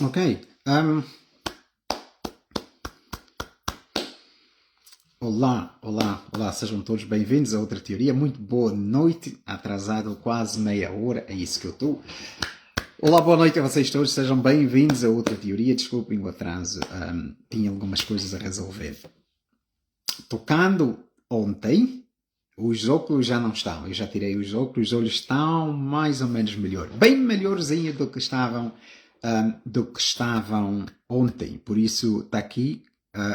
Ok. Um, olá, sejam todos bem-vindos a outra teoria. Muito boa noite, atrasado quase meia hora, é isso que eu estou. Olá, boa noite a vocês todos, sejam bem-vindos a outra teoria. Desculpem o atraso, tinha algumas coisas a resolver. Tocando ontem, os óculos já não estão, eu já tirei os óculos, os olhos estão mais ou menos melhor, bem melhorzinho do que estavam ontem, por isso está aqui,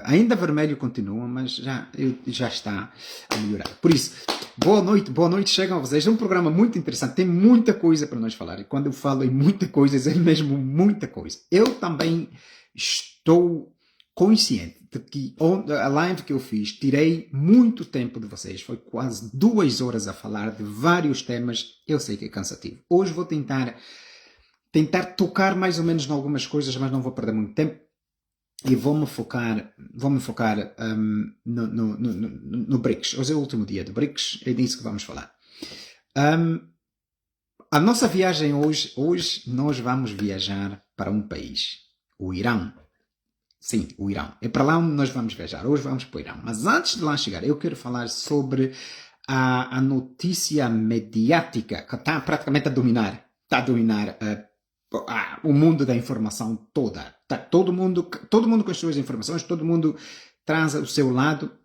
ainda vermelho continua, mas já está a melhorar. Por isso, boa noite, chegam a vocês, é um programa muito interessante, tem muita coisa para nós falar, e quando eu falo em muita coisa, é mesmo muita coisa. Eu também estou consciente de que a live que eu fiz, tirei muito tempo de vocês, foi quase 2 horas a falar de vários temas, eu sei que é cansativo. Hoje vou tentar tocar mais ou menos em algumas coisas, mas não vou perder muito tempo e vou-me focar no BRICS. Hoje é o último dia do BRICS, é disso que vamos falar. A nossa viagem hoje nós vamos viajar para um país, o Irão. Sim, o Irão. É para lá onde nós vamos viajar. Hoje vamos para o Irão. Mas antes de lá chegar, eu quero falar sobre a notícia mediática que está praticamente a dominar. Está a dominar o mundo da informação toda. Tá, todo mundo com as suas informações, todo mundo traz o seu lado.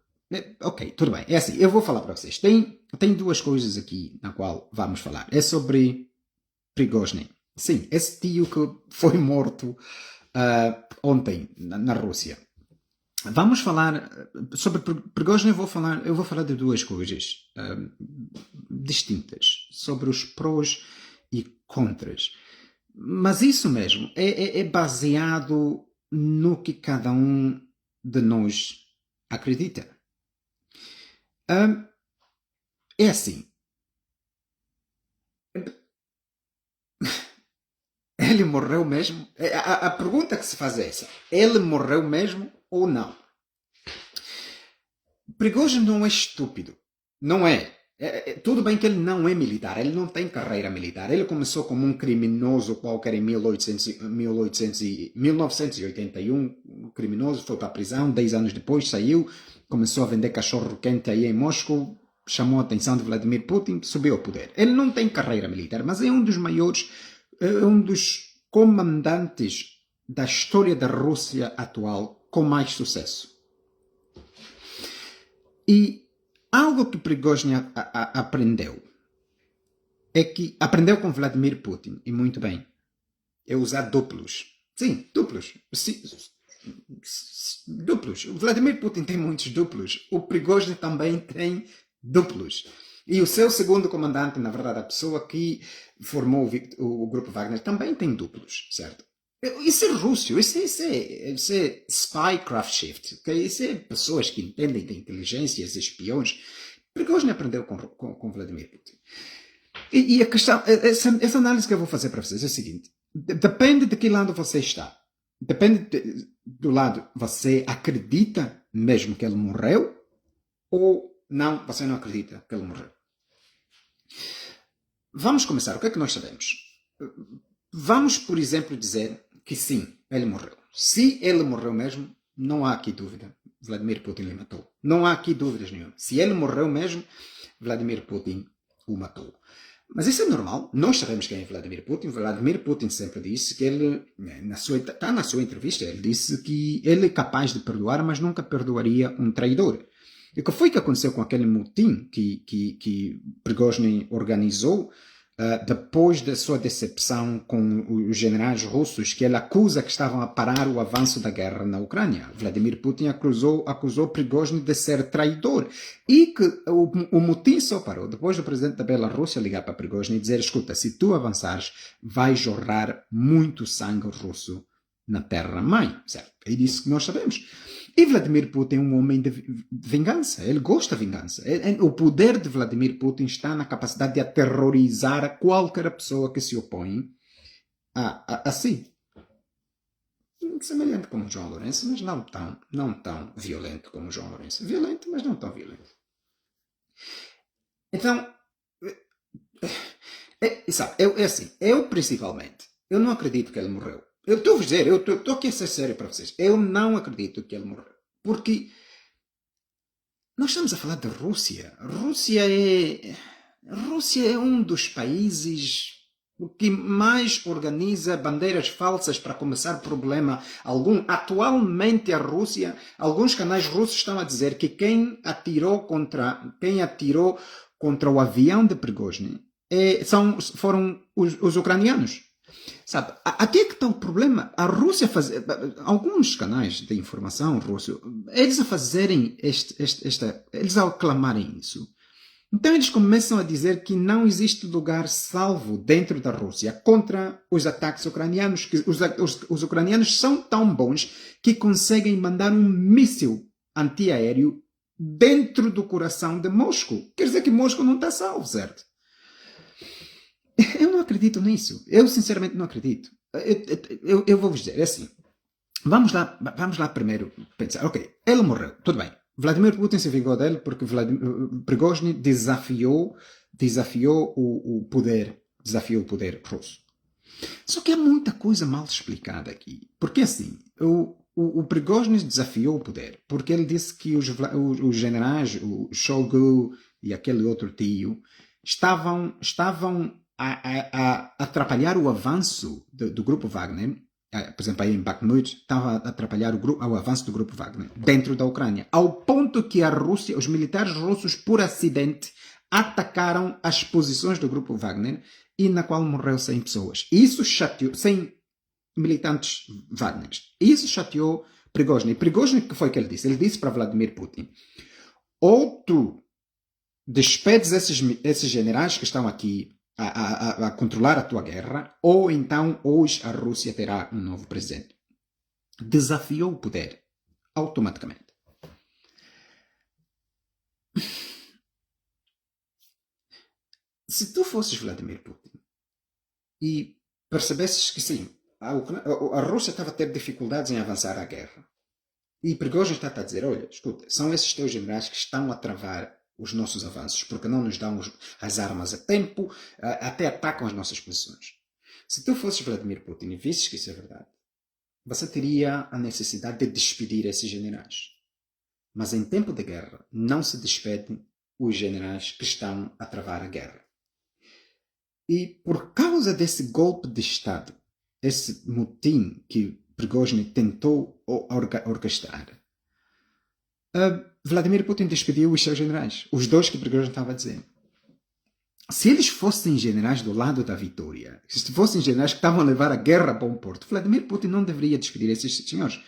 Ok, tudo bem. É assim, eu vou falar para vocês. Tem duas coisas aqui na qual vamos falar. É sobre Prigozhin. Sim, esse tio que foi morto ontem na Rússia. Vamos falar sobre Prigozhin. Eu vou falar de duas coisas distintas sobre os prós e contras. Mas isso mesmo é baseado no que cada um de nós acredita. É assim. Ele morreu mesmo? A pergunta que se faz é essa. Ele morreu mesmo ou não? Prigozhin não é estúpido. Não é. Tudo bem que ele não é militar, ele não tem carreira militar. Ele começou como um criminoso qualquer em 1981, um criminoso, foi para a prisão, 10 anos depois saiu, começou a vender cachorro quente aí em Moscou, chamou a atenção de Vladimir Putin, subiu ao poder. Ele não tem carreira militar, mas é um dos maiores, um dos comandantes da história da Rússia atual com mais sucesso. E algo que Prigozhin aprendeu é que aprendeu com Vladimir Putin, e muito bem, é usar duplos. Sim, duplos. Duplos. O Vladimir Putin tem muitos duplos. O Prigozhin também tem duplos. E o seu segundo comandante, na verdade, a pessoa que formou o grupo Wagner, também tem duplos, certo? Isso é Rússia, isso é spycraft shift, okay? Isso é pessoas que entendem de inteligências, espiões. Prigozhin aprendeu com Vladimir Putin. E a questão, essa análise que eu vou fazer para vocês é a seguinte: depende de que lado você está. Depende do lado, você acredita mesmo que ele morreu ou não, você não acredita que ele morreu. Vamos começar. O que é que nós sabemos? Vamos, por exemplo, dizer que sim, ele morreu. Se ele morreu mesmo, não há aqui dúvida. Vladimir Putin lhe matou. Não há aqui dúvidas nenhuma. Se ele morreu mesmo, Vladimir Putin o matou. Mas isso é normal. Nós sabemos quem é Vladimir Putin. Vladimir Putin sempre disse que ele, está na sua entrevista, ele disse que ele é capaz de perdoar, mas nunca perdoaria um traidor. E o que foi que aconteceu com aquele motim que Prigozhin organizou depois da sua decepção com os generais russos que ele acusa que estavam a parar o avanço da guerra na Ucrânia? Vladimir Putin acusou Prigozhin de ser traidor e que o motim só parou depois do presidente da Bielorrússia ligar para Prigozhin e dizer: escuta, se tu avançares vai jorrar muito sangue russo na terra-mãe, certo? É disso que nós sabemos. E Vladimir Putin é um homem de vingança. Ele gosta de vingança. O poder de Vladimir Putin está na capacidade de aterrorizar qualquer pessoa que se opõe a si. Semelhante como João Lourenço, mas não tão violento como João Lourenço. Violento, mas não tão violento. Então, sabe, assim, eu principalmente, eu não acredito que ele morreu. Eu estou a dizer, eu estou aqui a ser sério para vocês. Eu não acredito que ele morreu. Porque nós estamos a falar da Rússia. Rússia é um dos países que mais organiza bandeiras falsas para começar problema algum. Atualmente a Rússia, alguns canais russos estão a dizer que quem atirou contra o avião de Prigozhin foram os ucranianos. Sabe, aqui é que está o problema. A Rússia alguns canais de informação russos, eles a fazerem eles a aclamarem isso. Então eles começam a dizer que não existe lugar salvo dentro da Rússia contra os ataques ucranianos, que os ucranianos são tão bons que conseguem mandar um míssil antiaéreo dentro do coração de Moscou. Quer dizer que Moscou não está salvo, certo? Eu não acredito nisso. Eu sinceramente não acredito. Eu vou vos dizer, é assim. Vamos lá primeiro pensar. Ok, ele morreu, tudo bem. Vladimir Putin se vingou dele porque Prigozhin desafiou o poder russo. Só que há muita coisa mal explicada aqui. Porque assim, o Prigozhin desafiou o poder porque ele disse que os generais, o Shoigu e aquele outro tio, estavam a atrapalhar o avanço do grupo Wagner. Por exemplo, aí em Bakhmut, estava a atrapalhar o avanço do grupo Wagner dentro da Ucrânia, ao ponto que a Rússia, os militares russos, por acidente, atacaram as posições do grupo Wagner e na qual morreu 100 pessoas. Isso chateou, 100 militantes Wagner. Isso chateou Prigozhin. E Prigozhin, que foi que ele disse? Ele disse para Vladimir Putin: ou tu despedes esses generais que estão aqui a controlar a tua guerra, ou então hoje a Rússia terá um novo presidente. Desafiou o poder automaticamente. Se tu fosses Vladimir Putin e percebesses que sim, a Rússia estava a ter dificuldades em avançar a guerra, e Prigozhin está a dizer: olha, escuta, são esses teus generais que estão a travar os nossos avanços, porque não nos dão as armas a tempo, até atacam as nossas posições. Se tu fosses Vladimir Putin e visses que isso é verdade, você teria a necessidade de despedir esses generais. Mas em tempo de guerra, não se despedem os generais que estão a travar a guerra. E por causa desse golpe de Estado, esse motim que Prigozhin tentou orquestrar, Vladimir Putin despediu os seus generais, os dois que Prigozhin estava a dizer. Se eles fossem generais do lado da vitória, se fossem generais que estavam a levar a guerra a bom porto, Vladimir Putin não deveria despedir esses senhores.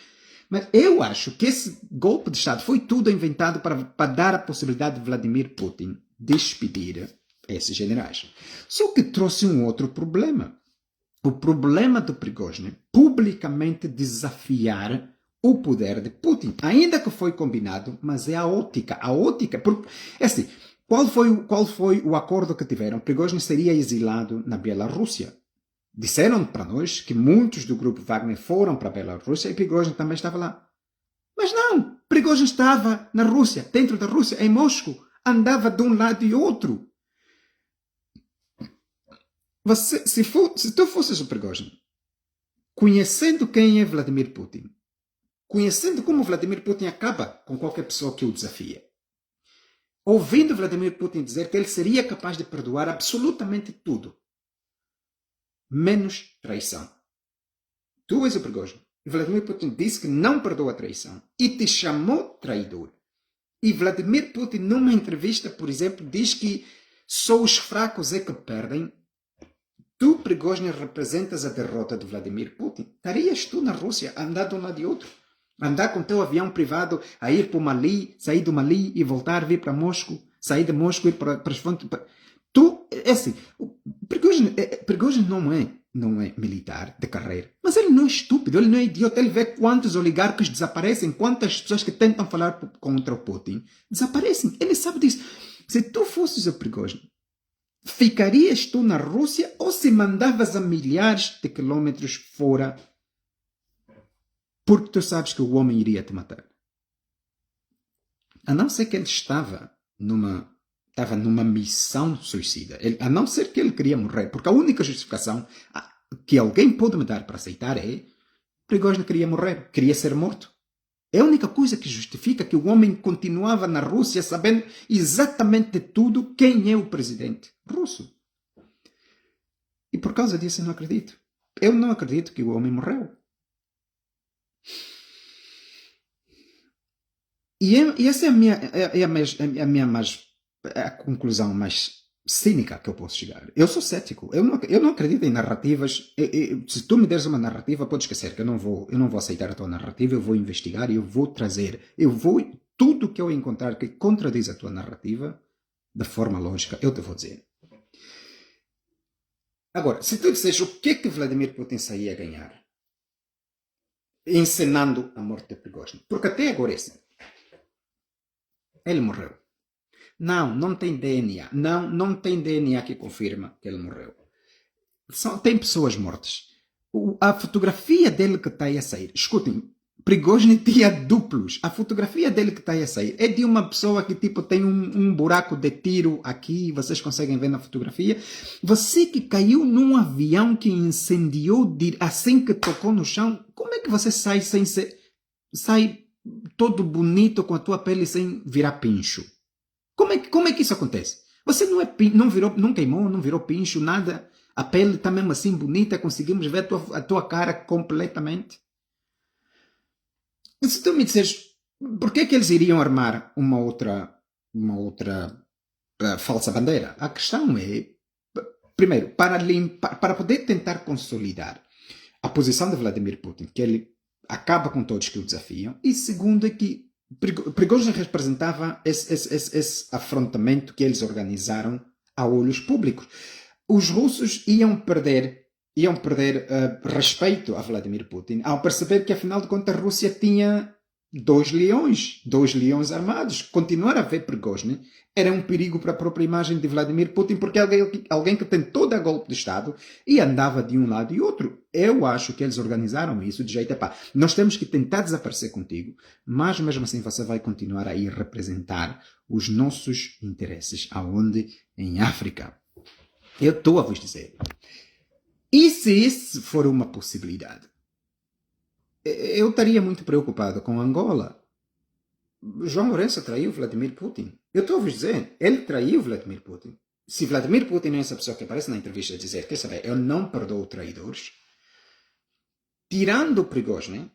Mas eu acho que esse golpe de Estado foi tudo inventado para dar a possibilidade de Vladimir Putin despedir esses generais. Só que trouxe um outro problema. O problema do Prigozhin publicamente desafiar o poder de Putin. Ainda que foi combinado, mas é a ótica. É assim, qual foi o acordo que tiveram? Prigozhin seria exilado na Bielorrússia. Disseram para nós que muitos do grupo Wagner foram para a Bielorrússia e Prigozhin também estava lá. Mas não! Prigozhin estava na Rússia, dentro da Rússia, em Moscou. Andava de um lado e outro. Se tu fosses o Prigozhin, conhecendo quem é Vladimir Putin, conhecendo como Vladimir Putin acaba com qualquer pessoa que o desafia, ouvindo Vladimir Putin dizer que ele seria capaz de perdoar absolutamente tudo, menos traição. Tu és o Prigozhin. E Vladimir Putin disse que não perdoa a traição e te chamou traidor. E Vladimir Putin, numa entrevista, por exemplo, diz que só os fracos é que perdem. Tu, Prigozhin, representas a derrota de Vladimir Putin. Estarias tu na Rússia a andar de um lado e outro? Andar com teu avião privado a ir para o Mali, sair do Mali e voltar, vir para Moscou, sair de Moscou e ir para as fontes. Tu, é assim, Prigozhin não é militar de carreira, mas ele não é estúpido, ele não é idiota, ele vê quantos oligarcas desaparecem, quantas pessoas que tentam falar contra o Putin desaparecem, ele sabe disso. Se tu fosses o Prigozhin, ficarias tu na Rússia ou se mandavas a milhares de quilômetros fora porque tu sabes que o homem iria te matar? A não ser que ele estava numa missão suicida, a não ser que ele queria morrer, porque a única justificação, que alguém pode me dar para aceitar é Prigozhin queria morrer, queria ser morto. É a única coisa que justifica que o homem continuava na Rússia sabendo exatamente tudo quem é o presidente russo. E por causa disso eu não acredito. Eu não acredito que o homem morreu. E essa é a minha a conclusão mais cínica que eu posso chegar. Eu sou cético. Eu não acredito em narrativas. Se tu me deres uma narrativa, pode esquecer que eu não vou aceitar a tua narrativa. Eu vou investigar e eu vou trazer. Tudo que eu encontrar que contradiz a tua narrativa, de forma lógica, eu te vou dizer. Agora, se tu disseres o que Vladimir Putin saía a ganhar encenando a morte de Prigozhin, porque até agora é assim. Ele morreu. Não tem DNA. Não tem DNA que confirma que ele morreu. Tem pessoas mortas. A fotografia dele que está aí a sair, escutem, Prigozhin tinha duplos. A fotografia dele que está aí a sair é de uma pessoa que tipo tem um buraco de tiro aqui, vocês conseguem ver na fotografia. Você que caiu num avião que incendiou assim que tocou no chão, como é que você sai sem ser... sai todo bonito com a tua pele sem virar pincho? Como é que isso acontece? Você não queimou, não virou pincho, nada. A pele está mesmo assim bonita, conseguimos ver a tua cara completamente. E se tu me disseres, por que eles iriam armar uma outra falsa bandeira? A questão é, primeiro, para poder tentar consolidar a posição de Vladimir Putin, que ele acaba com todos que o desafiam, e segundo é que Prigozhin representava esse afrontamento que eles organizaram a olhos públicos. Os russos iam perder respeito a Vladimir Putin ao perceber que, afinal de contas, a Rússia tinha dois leões armados. Continuar a ver Prigozhin era um perigo para a própria imagem de Vladimir Putin, porque alguém que tentou dar golpe de Estado e andava de um lado e outro. Eu acho que eles organizaram isso de jeito a nós temos que tentar desaparecer contigo, mas mesmo assim você vai continuar a ir representar os nossos interesses. Aonde? Em África. Eu estou a vos dizer. E se isso for uma possibilidade? Eu estaria muito preocupado com Angola. João Lourenço traiu Vladimir Putin. Eu estou a vos dizer, ele traiu Vladimir Putin. Se Vladimir Putin é essa pessoa que aparece na entrevista a dizer, quer saber, eu não perdoo traidores, tirando o Prigozhin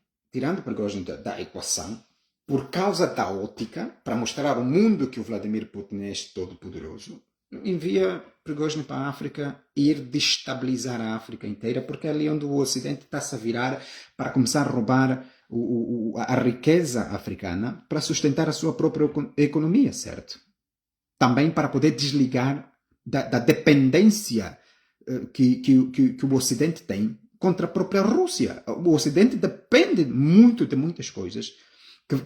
da equação, por causa da ótica, para mostrar ao mundo que o Vladimir Putin é este todo-poderoso, envia Prigozhin para a África e ir destabilizar a África inteira, porque é ali onde o Ocidente está-se a virar para começar a roubar a riqueza africana para sustentar a sua própria economia, certo? Também para poder desligar da dependência que o Ocidente tem contra a própria Rússia. O Ocidente depende muito de muitas coisas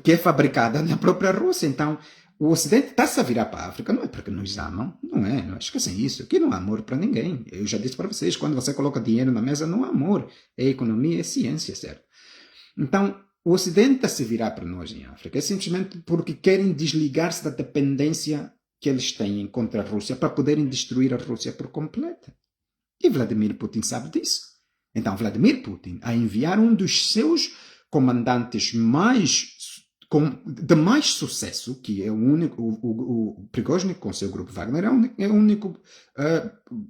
que é fabricada na própria Rússia. Então, o Ocidente está-se a virar para a África, não é porque nos amam, não é, esquecem isso, aqui não há amor para ninguém. Eu já disse para vocês, quando você coloca dinheiro na mesa, não há amor, é economia, é ciência, certo? Então, o Ocidente está a se virar para nós em África, é simplesmente porque querem desligar-se da dependência que eles têm contra a Rússia para poderem destruir a Rússia por completo. E Vladimir Putin sabe disso. Então, Vladimir Putin, a enviar um dos seus comandantes de mais sucesso, que é o único, o Prigozhin com seu grupo Wagner, é o único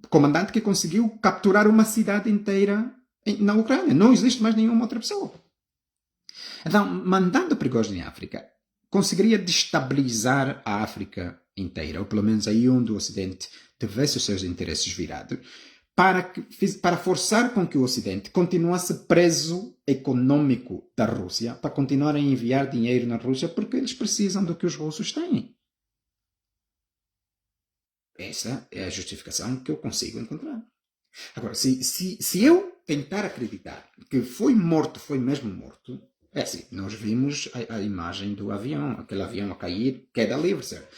comandante que conseguiu capturar uma cidade inteira na Ucrânia. Não existe mais nenhuma outra pessoa. Então, mandando Prigozhin à África, conseguiria destabilizar a África inteira, ou pelo menos aí onde o Ocidente tivesse os seus interesses virados, para forçar com que o Ocidente continuasse preso econômico da Rússia, para continuar a enviar dinheiro na Rússia, porque eles precisam do que os russos têm. Essa é a justificação que eu consigo encontrar. Agora, se eu tentar acreditar que foi mesmo morto, é assim, nós vimos a imagem do avião, aquele avião a cair, queda livre, certo?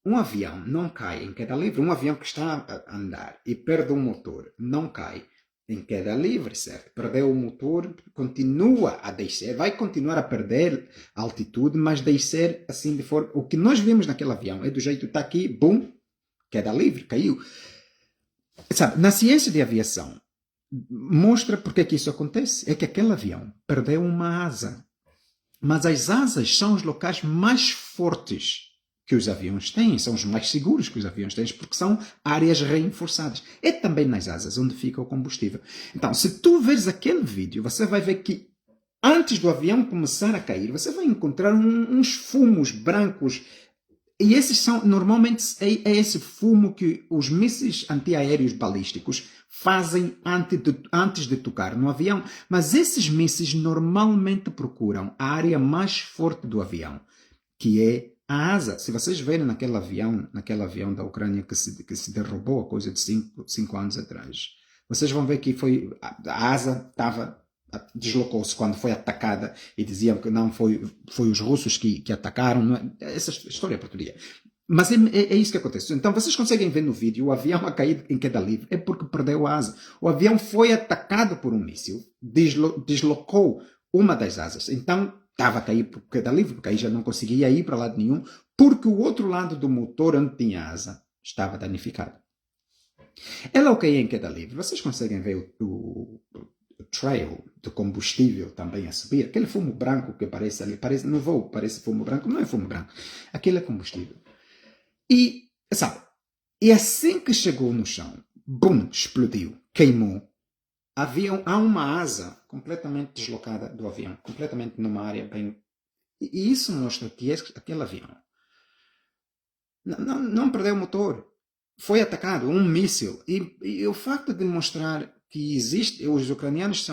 Um avião não cai em queda livre. Um avião que está a andar e perde o motor não cai em queda livre, certo? Perdeu o motor, continua a descer, vai continuar a perder altitude, mas descer assim de forma... O que nós vimos naquele avião é do jeito que está aqui, bum, queda livre, caiu. Sabe, na ciência de aviação, mostra porque é que isso acontece. É que aquele avião perdeu uma asa. Mas as asas são os locais mais fortes que os aviões têm, são os mais seguros que os aviões têm, porque são áreas reforçadas. É também nas asas onde fica o combustível. Então, se tu veres aquele vídeo, você vai ver que antes do avião começar a cair, você vai encontrar uns fumos brancos. E esses são, normalmente, é esse fumo que os mísseis antiaéreos balísticos fazem antes de tocar no avião. Mas esses mísseis normalmente procuram a área mais forte do avião, que é a asa. Se vocês verem naquele avião da Ucrânia que se derrubou a coisa de 5 anos atrás, vocês vão ver que a asa deslocou-se quando foi atacada e diziam que não foi os russos que atacaram. Não é? Essa história é portuguesa. Mas é isso que acontece. Então vocês conseguem ver no vídeo o avião a cair em queda livre. É porque perdeu a asa. O avião foi atacado por um míssil, deslocou uma das asas. Então estava a cair por queda livre, porque aí já não conseguia ir para lado nenhum, porque o outro lado do motor onde tinha asa estava danificado. Ela caiu em queda livre. Vocês conseguem ver o trail do combustível também a subir. Aquele fumo branco que aparece ali, no voo parece fumo branco, não é fumo branco. Aquele é combustível. E, sabe, e assim que chegou no chão, bum, explodiu, queimou. Há uma asa completamente deslocada do avião, completamente numa área bem... E isso mostra que aquele avião não perdeu o motor. Foi atacado, um míssil. E o facto de mostrar que os ucranianos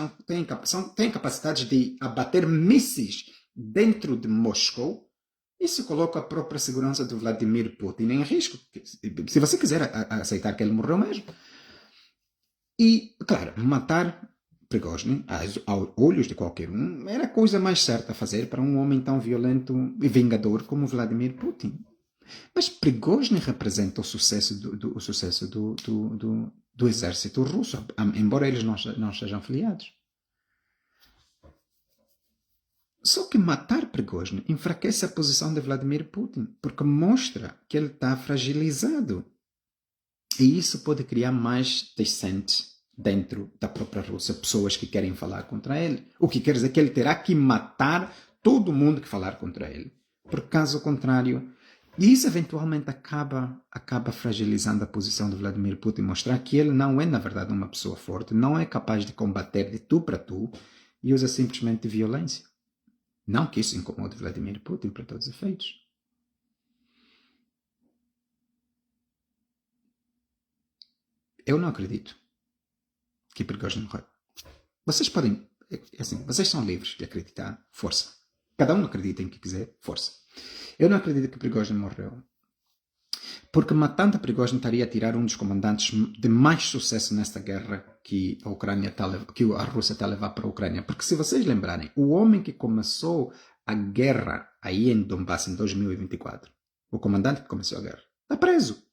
têm capacidade de abater mísseis dentro de Moscou, isso coloca a própria segurança do Vladimir Putin em risco. Se você quiser aceitar que ele morreu mesmo. E, claro, matar Prigozhin, aos olhos de qualquer um, era a coisa mais certa a fazer para um homem tão violento e vingador como Vladimir Putin. Mas Prigozhin representa o sucesso do exército russo, embora eles não sejam filiados. Só que matar Prigozhin enfraquece a posição de Vladimir Putin, porque mostra que ele está fragilizado. E isso pode criar mais descentes dentro da própria Rússia, pessoas que querem falar contra ele. O que quer dizer que ele terá que matar todo mundo que falar contra ele. Porque caso contrário, e isso eventualmente acaba fragilizando a posição de Vladimir Putin, mostrar que ele não é na verdade uma pessoa forte, não é capaz de combater de tu para tu e usa simplesmente violência. Não que isso incomode Vladimir Putin para todos os efeitos. Eu não acredito que Prigozhin morreu. Vocês podem, assim, vocês são livres de acreditar, força. Cada um acredita em que quiser, força. Eu não acredito que Prigozhin morreu. Porque matando Prigozhin estaria a tirar um dos comandantes de mais sucesso nesta guerra que a Rússia está a levar para a Ucrânia. Porque se vocês lembrarem, o homem que começou a guerra aí em Donbass em 2024, o comandante que começou a guerra, está preso.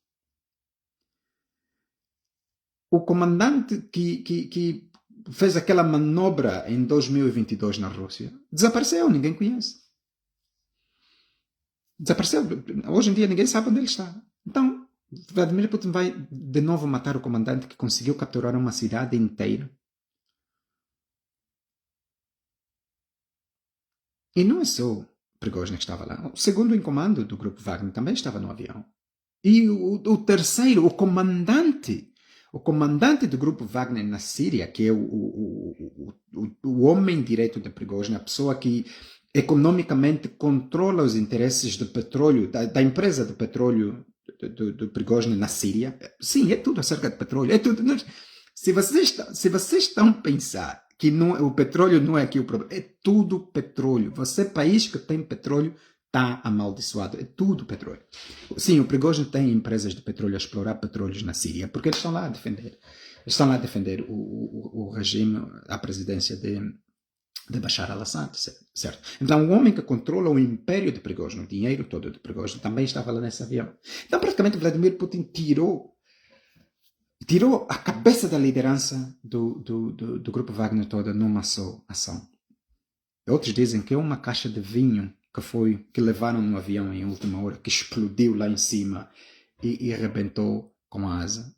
O comandante que fez aquela manobra em 2022 na Rússia desapareceu, ninguém conhece. Desapareceu. Hoje em dia ninguém sabe onde ele está. Então, Vladimir Putin vai de novo matar o comandante que conseguiu capturar uma cidade inteira. E não é só Prigozhin que estava lá. O segundo em comando do grupo Wagner também estava no avião. E o terceiro, o comandante do grupo Wagner na Síria, que é o homem direito de Prigozhin, a pessoa que economicamente controla os interesses do petróleo, da empresa de petróleo do Prigozhin na Síria. Sim, é tudo acerca de petróleo. É tudo. Se vocês estão a pensar que o petróleo não é aqui o problema, é tudo petróleo. Você, país que tem petróleo, está amaldiçoado. É tudo petróleo. Sim, o Prigozhin tem empresas de petróleo a explorar petróleos na Síria, porque eles estão lá a defender. Eles estão lá a defender o regime, a presidência de Bashar al-Assad, certo? Então, o homem que controla o império de Prigozhin, o dinheiro todo de Prigozhin, também estava lá nesse avião. Então, praticamente, Vladimir Putin tirou a cabeça da liderança do grupo Wagner toda numa só ação. Outros dizem que é uma caixa de vinho que levaram no avião em última hora, que explodiu lá em cima e arrebentou com a asa.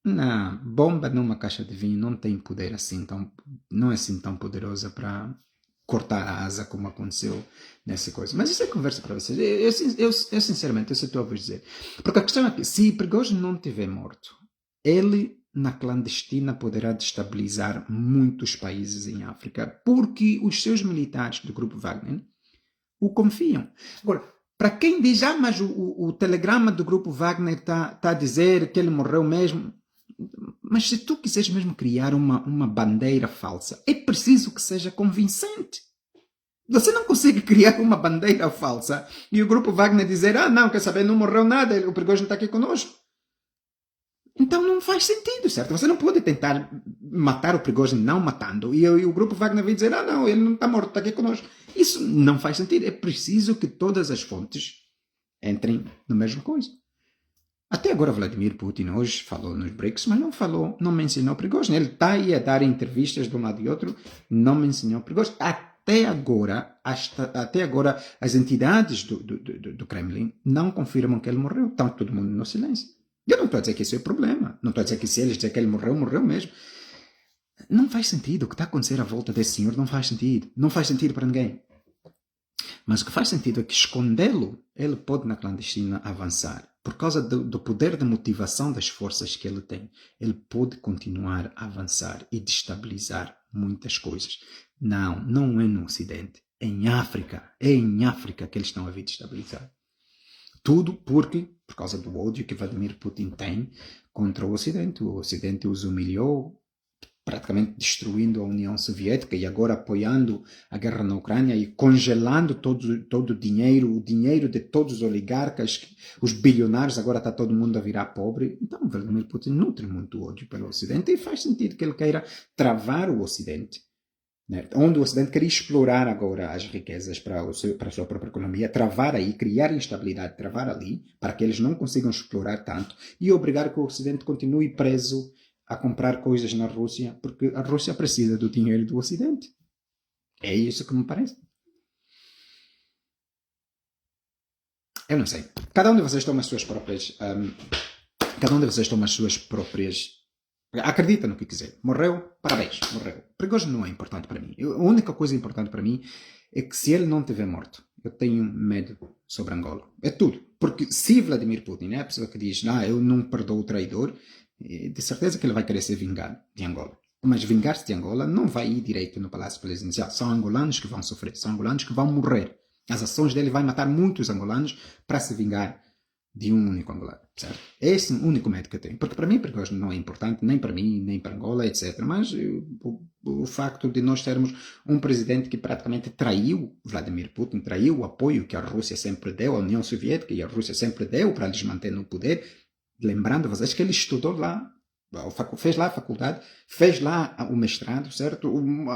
Não, bomba numa caixa de vinho não tem poder assim tão, não é assim tão poderosa para cortar a asa como aconteceu nessa coisa. Mas isso é conversa para vocês. Eu sinceramente, eu só estou a vos dizer. Porque a questão é que se Prigozhin não tiver morto, ele na clandestina poderá destabilizar muitos países em África, porque os seus militares do grupo Wagner o confiam. Agora, para quem diz, mas o telegrama do grupo Wagner está a dizer que ele morreu mesmo. Mas se tu quiseres mesmo criar uma bandeira falsa, é preciso que seja convincente. Você não consegue criar uma bandeira falsa e o grupo Wagner dizer, não, quer saber, não morreu nada, o Prigozhin está aqui conosco. Então não faz sentido, certo? Você não pode tentar matar o Prigozhin não matando e o grupo Wagner vai dizer, não, ele não está morto, está aqui conosco. Isso não faz sentido. É preciso que todas as fontes entrem na mesma coisa. Até agora Vladimir Putin hoje falou nos BRICS, mas não falou, não mencionou Prigozhin. Ele está aí a dar entrevistas de um lado e outro, não mencionou Prigozhin. Até agora as entidades do Kremlin não confirmam que ele morreu. Estão todo mundo no silêncio. Eu não estou a dizer que isso é problema. Não estou a dizer que se eles dizem que ele morreu, morreu mesmo. Não faz sentido. O que está a acontecer à volta desse senhor não faz sentido. Não faz sentido para ninguém. Mas o que faz sentido é que escondê-lo, ele pode na clandestina avançar. Por causa do poder de motivação das forças que ele tem, ele pode continuar a avançar e destabilizar muitas coisas. Não é no Ocidente. É em África. É em África que eles estão a vir destabilizar. Tudo porque, por causa do ódio que Vladimir Putin tem contra o Ocidente os humilhou, praticamente destruindo a União Soviética e agora apoiando a guerra na Ucrânia e congelando todo o dinheiro de todos os oligarcas, os bilionários, agora está todo mundo a virar pobre. Então Vladimir Putin nutre muito ódio pelo Ocidente e faz sentido que ele queira travar o Ocidente. Né? Onde o Ocidente quer explorar agora as riquezas para a sua própria economia, travar aí, criar instabilidade, travar ali, para que eles não consigam explorar tanto e obrigar que o Ocidente continue preso a comprar coisas na Rússia, porque a Rússia precisa do dinheiro do Ocidente. É isso que me parece. Eu não sei. Cada um de vocês toma as suas próprias. Cada um de vocês toma as suas próprias. Acredita no que quiser. Morreu, parabéns, morreu. Prigozhin não é importante para mim. A única coisa importante para mim é que se ele não tiver morto, eu tenho medo sobre Angola. É tudo. Porque se Vladimir Putin é a pessoa que diz, eu não perdoo o traidor, de certeza que ele vai querer se vingar de Angola. Mas vingar-se de Angola não vai ir direito no Palácio Presidencial. São angolanos que vão sofrer, são angolanos que vão morrer. As ações dele vão matar muitos angolanos para se vingar de um único angolano, certo? É esse o único medo que eu tenho. Porque para mim, Prigozhin não é importante, nem para mim, nem para Angola, etc. Mas o facto de nós termos um presidente que praticamente traiu Vladimir Putin, traiu o apoio que a Rússia sempre deu, a União Soviética e a Rússia sempre deu para lhes manter no poder, lembrando vocês que ele estudou lá, fez lá a faculdade, fez lá o mestrado, certo?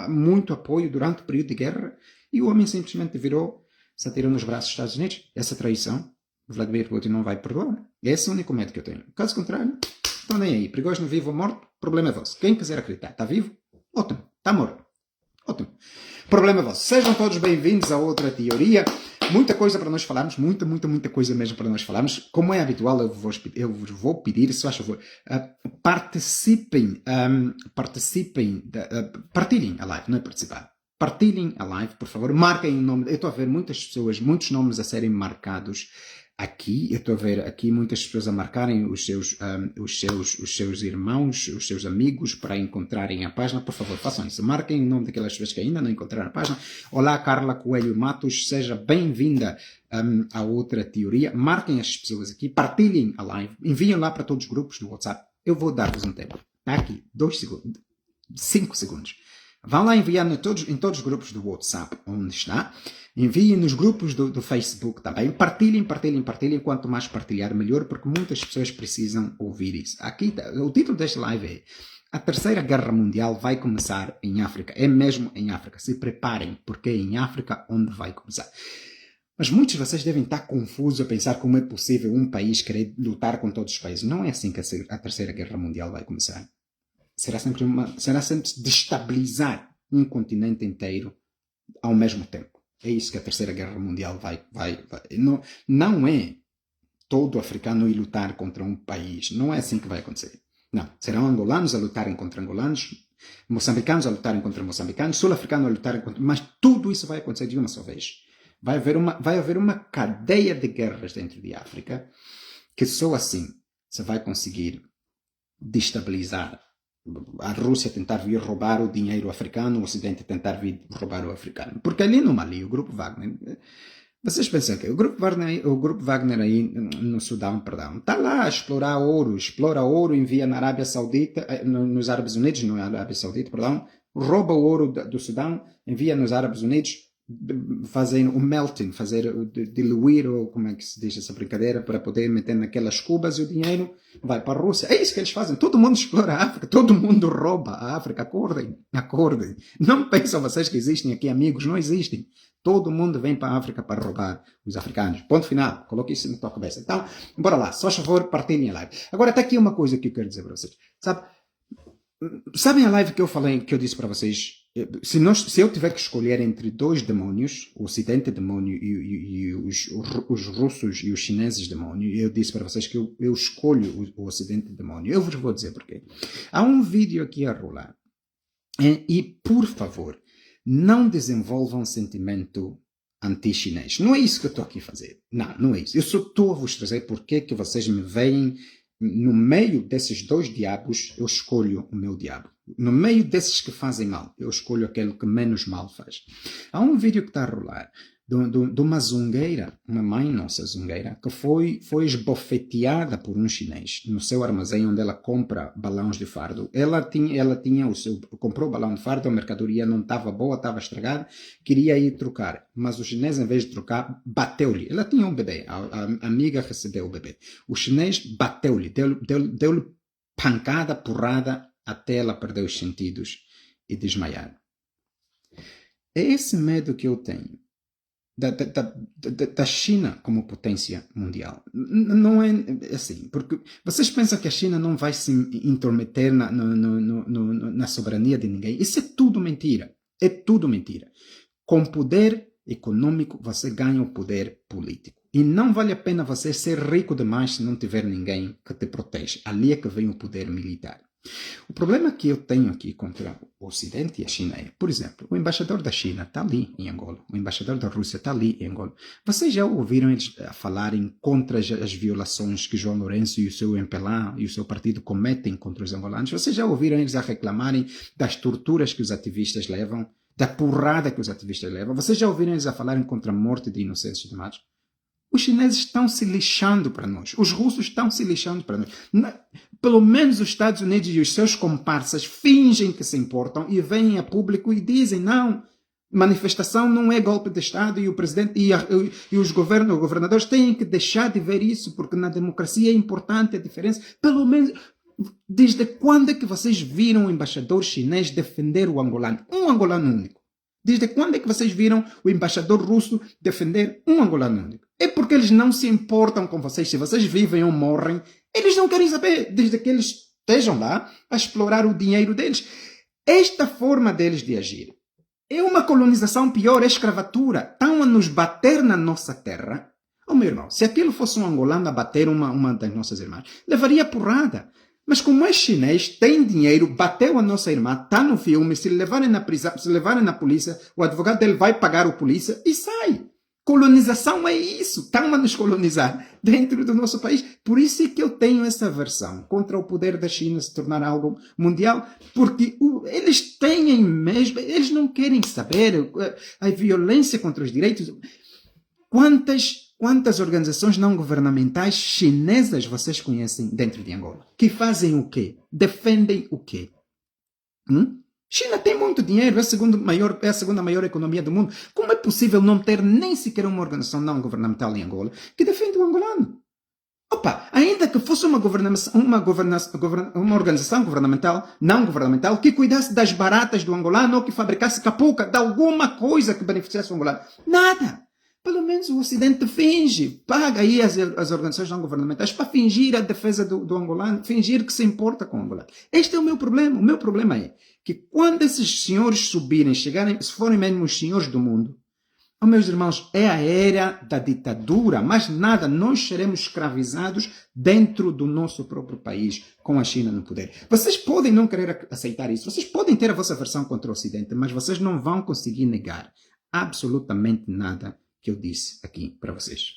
Muito apoio durante o período de guerra e o homem simplesmente virou, se atirou nos braços dos Estados Unidos. Essa traição, Vladimir Putin não vai perdoar. Esse é o único medo que eu tenho. Caso contrário, estão nem aí. Prigozhin vivo ou morto, problema é vosso. Quem quiser acreditar, está vivo? Ótimo. Está morto? Ótimo. Problema é vosso. Sejam todos bem-vindos a outra teoria. Muita coisa para nós falarmos, muita coisa mesmo para nós falarmos. Como é habitual, eu vos vou pedir, se faz favor, participem, partilhem a live, não é participar. Partilhem a live, por favor. Marquem o nome. Eu estou a ver muitas pessoas, muitos nomes a serem marcados aqui. Eu estou a ver aqui muitas pessoas a marcarem os seus irmãos, os seus amigos para encontrarem a página. Por favor, façam isso. Marquem o nome daquelas pessoas que ainda não encontraram a página. Olá, Carla Coelho Matos. Seja bem-vinda a outra teoria. Marquem as pessoas aqui. Partilhem a live. Enviem lá para todos os grupos do WhatsApp. Eu vou dar-vos um tempo. Está aqui. 2 segundos. 5 segundos. Vão lá enviar em todos os grupos do WhatsApp onde está. Enviem nos grupos do Facebook também. Partilhem. Quanto mais partilhar, melhor, porque muitas pessoas precisam ouvir isso. Aqui, o título desta live é A Terceira Guerra Mundial vai começar em África. É mesmo em África. Se preparem, porque é em África onde vai começar. Mas muitos de vocês devem estar confusos a pensar como é possível um país querer lutar com todos os países. Não é assim que a Terceira Guerra Mundial vai começar. Será sempre destabilizar um continente inteiro ao mesmo tempo. É isso que a Terceira Guerra Mundial vai. Não é todo africano ir lutar contra um país. Não é assim que vai acontecer. Não, serão angolanos a lutarem contra angolanos, moçambicanos a lutarem contra moçambicanos, sul-africanos a lutarem contra... Mas tudo isso vai acontecer de uma só vez. Vai haver uma cadeia de guerras dentro de África que só assim você vai conseguir destabilizar. A Rússia tentar vir roubar o dinheiro africano, o Ocidente tentar vir roubar o africano. Porque ali no Mali, o Grupo Wagner... Vocês pensam que o Grupo Wagner aí no Sudão, perdão, está lá a explorar ouro, explora ouro, envia na Arábia Saudita, nos Árabes Unidos, não é Arábia Saudita, perdão, rouba o ouro do Sudão, envia nos Árabes Unidos, fazem o melting, diluir, ou como é que se diz essa brincadeira, para poder meter naquelas cubas e o dinheiro vai para a Rússia. É isso que eles fazem. Todo mundo explora a África, todo mundo rouba a África. Acordem. Não pensam vocês que existem aqui amigos, não existem. Todo mundo vem para a África para roubar os africanos. Ponto final. Coloque isso na tua cabeça. Então, bora lá. Só favor, partilhem a live. Agora, está aqui uma coisa que eu quero dizer para vocês. Sabem a live que eu falei, que eu disse para vocês? Se eu tiver que escolher entre dois demônios, o Ocidente demônio e os russos e os chineses demônio, eu disse para vocês que eu escolho o Ocidente demônio. Eu vos vou dizer porquê. Há um vídeo aqui a rolar. E, por favor, não desenvolvam um sentimento anti-chinês. Não é isso que eu estou aqui a fazer. Não é isso. Eu só estou a vos trazer porque que vocês me veem no meio desses dois diabos, eu escolho o meu diabo. No meio desses que fazem mal, eu escolho aquele que menos mal faz. Há um vídeo que está a rolar de uma zungueira, uma mãe nossa zungueira, que foi esbofeteada por um chinês no seu armazém onde ela compra balões de fardo. Ela tinha comprou o balão de fardo, a mercadoria não estava boa, estava estragada, queria ir trocar, mas o chinês, em vez de trocar, bateu-lhe. Ela tinha um bebê, a amiga recebeu o bebê. O chinês bateu-lhe, deu-lhe pancada, porrada, até ela perder os sentidos e desmaiar. É esse medo que eu tenho da China como potência mundial. Não é assim, porque vocês pensam que a China não vai se intrometer na soberania de ninguém. Isso é tudo mentira. É tudo mentira. Com poder econômico, você ganha o poder político. E não vale a pena você ser rico demais se não tiver ninguém que te protege. Ali é que vem o poder militar. O problema que eu tenho aqui contra o Ocidente e a China é, por exemplo, o embaixador da China está ali em Angola, o embaixador da Rússia está ali em Angola. Vocês já ouviram eles falarem contra as violações que João Lourenço e o seu MPLA e o seu partido cometem contra os angolanos? Vocês já ouviram eles a reclamarem das torturas que os ativistas levam, da porrada que os ativistas levam? Vocês já ouviram eles a falarem contra a morte de inocentes demais? Os chineses estão se lixando para nós. Os russos estão se lixando para nós. Pelo menos os Estados Unidos e os seus comparsas fingem que se importam e vêm a público e dizem, não, manifestação não é golpe de Estado e o presidente e os governadores têm que deixar de ver isso porque na democracia é importante a diferença. Pelo menos, desde quando é que vocês viram o embaixador chinês defender o angolano? Um angolano único. Desde quando é que vocês viram o embaixador russo defender um angolano único? É porque eles não se importam com vocês. Se vocês vivem ou morrem, eles não querem saber, desde que eles estejam lá a explorar o dinheiro deles. Esta forma deles de agir é uma colonização pior, é escravatura. Estão a nos bater na nossa terra. Oh, meu irmão, se aquilo fosse um angolano a bater uma das nossas irmãs, levaria porrada. Mas como é chinês, tem dinheiro, bateu a nossa irmã, está no filme, se levarem na prisão, se levarem na polícia, o advogado dele vai pagar o polícia e sai. Colonização é isso, estão a nos colonizar dentro do nosso país. Por isso é que eu tenho essa aversão contra o poder da China se tornar algo mundial, porque eles têm mesmo, eles não querem saber a violência contra os direitos. Quantas organizações não governamentais chinesas vocês conhecem dentro de Angola? Que fazem o quê? Defendem o quê? China tem muito dinheiro, é a segunda maior economia do mundo. Como é possível não ter nem sequer uma organização não governamental em Angola que defende o angolano? Opa, ainda que fosse uma organização governamental, não governamental, que cuidasse das baratas do angolano ou que fabricasse capuca de alguma coisa que beneficiasse o angolano. Nada. Pelo menos o Ocidente finge, paga aí as organizações não governamentais para fingir a defesa do angolano, fingir que se importa com o angolano. Este é o meu problema. O meu problema é que quando esses senhores subirem, chegarem, se forem mesmo os senhores do mundo, Oh, meus irmãos, é a era da ditadura, mas nada, nós seremos escravizados dentro do nosso próprio país, com a China no poder. Vocês podem não querer aceitar isso, vocês podem ter a vossa versão contra o Ocidente, mas vocês não vão conseguir negar absolutamente nada que eu disse aqui para vocês.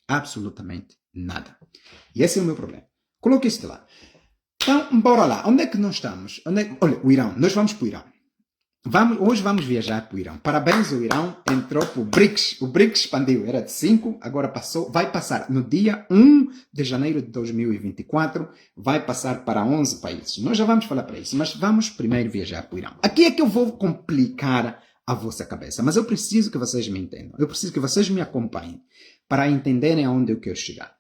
Absolutamente nada. E esse é o meu problema. Coloque isso de lá. Então, bora lá. Onde é que nós estamos? Olha, o Irão. Nós vamos para o Irão. Hoje vamos viajar para o Irão. Parabéns, o Irão entrou para o BRICS. O BRICS expandiu, era de 5, agora vai passar no dia 1 de janeiro de 2024, vai passar para 11 países. Nós já vamos falar para isso, mas vamos primeiro viajar para o Irão. Aqui é que eu vou complicar a vossa cabeça, mas eu preciso que vocês me entendam. Eu preciso que vocês me acompanhem para entenderem aonde eu quero chegar.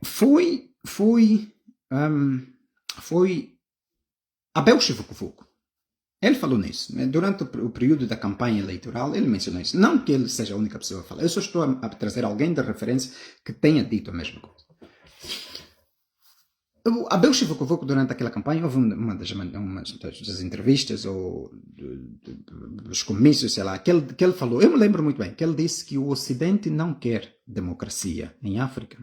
Foi Abel Chivucovuco. Ele falou nisso. Né? Durante o período da campanha eleitoral, ele mencionou isso. Não que ele seja a única pessoa a falar. Eu só estou a trazer alguém de referência que tenha dito a mesma coisa. O Abel Chivucovuco, durante aquela campanha, houve uma das entrevistas ou dos comícios, sei lá, que ele falou. Eu me lembro muito bem que ele disse que o Ocidente não quer democracia em África.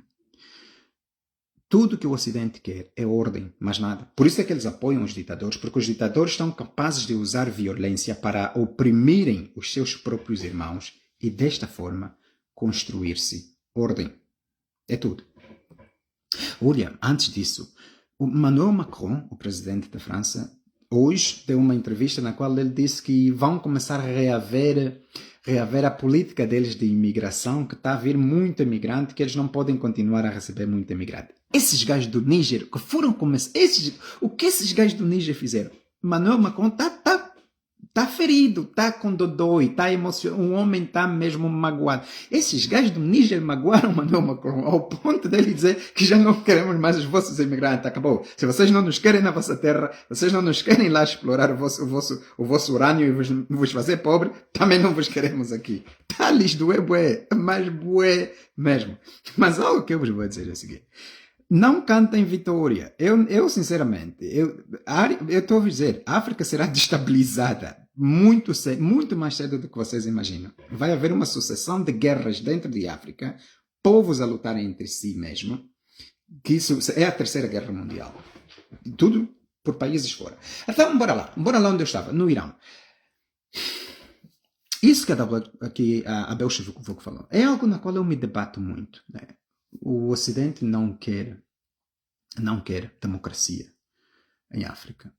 Tudo que o Ocidente quer é ordem, mais nada. Por isso é que eles apoiam os ditadores, porque os ditadores estão capazes de usar violência para oprimirem os seus próprios irmãos e, desta forma, construir-se ordem. É tudo. Olha, antes disso, o Emmanuel Macron, o presidente da França, hoje deu uma entrevista na qual ele disse que vão começar a reaver a política deles de imigração, que está a vir muito imigrante, que eles não podem continuar a receber muito imigrante. Esses gajos do Níger, que foram começar... O que esses gajos do Níger fizeram? Emmanuel Macron está ferido, está com dodói, está emocionado, o homem está mesmo magoado. Esses gajos do Níger magoaram Emmanuel Macron ao ponto dele dizer que já não queremos mais os vossos imigrantes, acabou. Se vocês não nos querem na vossa terra, vocês não nos querem lá explorar o vosso urânio e vos fazer pobre, também não vos queremos aqui. Tá lhes doer bué, mas bué mesmo. Mas algo que eu vos vou dizer é o seguinte. Não cantem vitória. Eu sinceramente, eu estou a dizer, a África será destabilizada muito mais cedo do que vocês imaginam. Vai haver uma sucessão de guerras dentro de África, povos a lutarem entre si mesmo, que isso é a terceira guerra mundial. Tudo por países fora. Então, bora lá onde eu estava, no Irão. Isso que a Abel Chivucovuco falou, é algo na qual eu me debato muito, né? O Ocidente não quer democracia em África.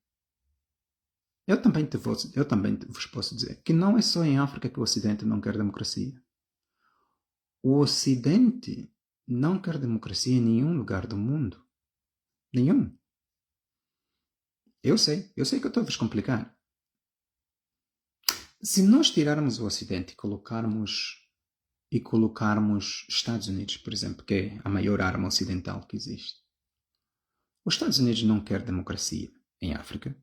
Eu também vos posso dizer que não é só em África que o Ocidente não quer democracia. O Ocidente não quer democracia em nenhum lugar do mundo. Nenhum. Eu sei que eu estou a vos complicar. Se nós tirarmos o Ocidente e colocarmos Estados Unidos, por exemplo, que é a maior arma ocidental que existe. Os Estados Unidos não querem democracia em África,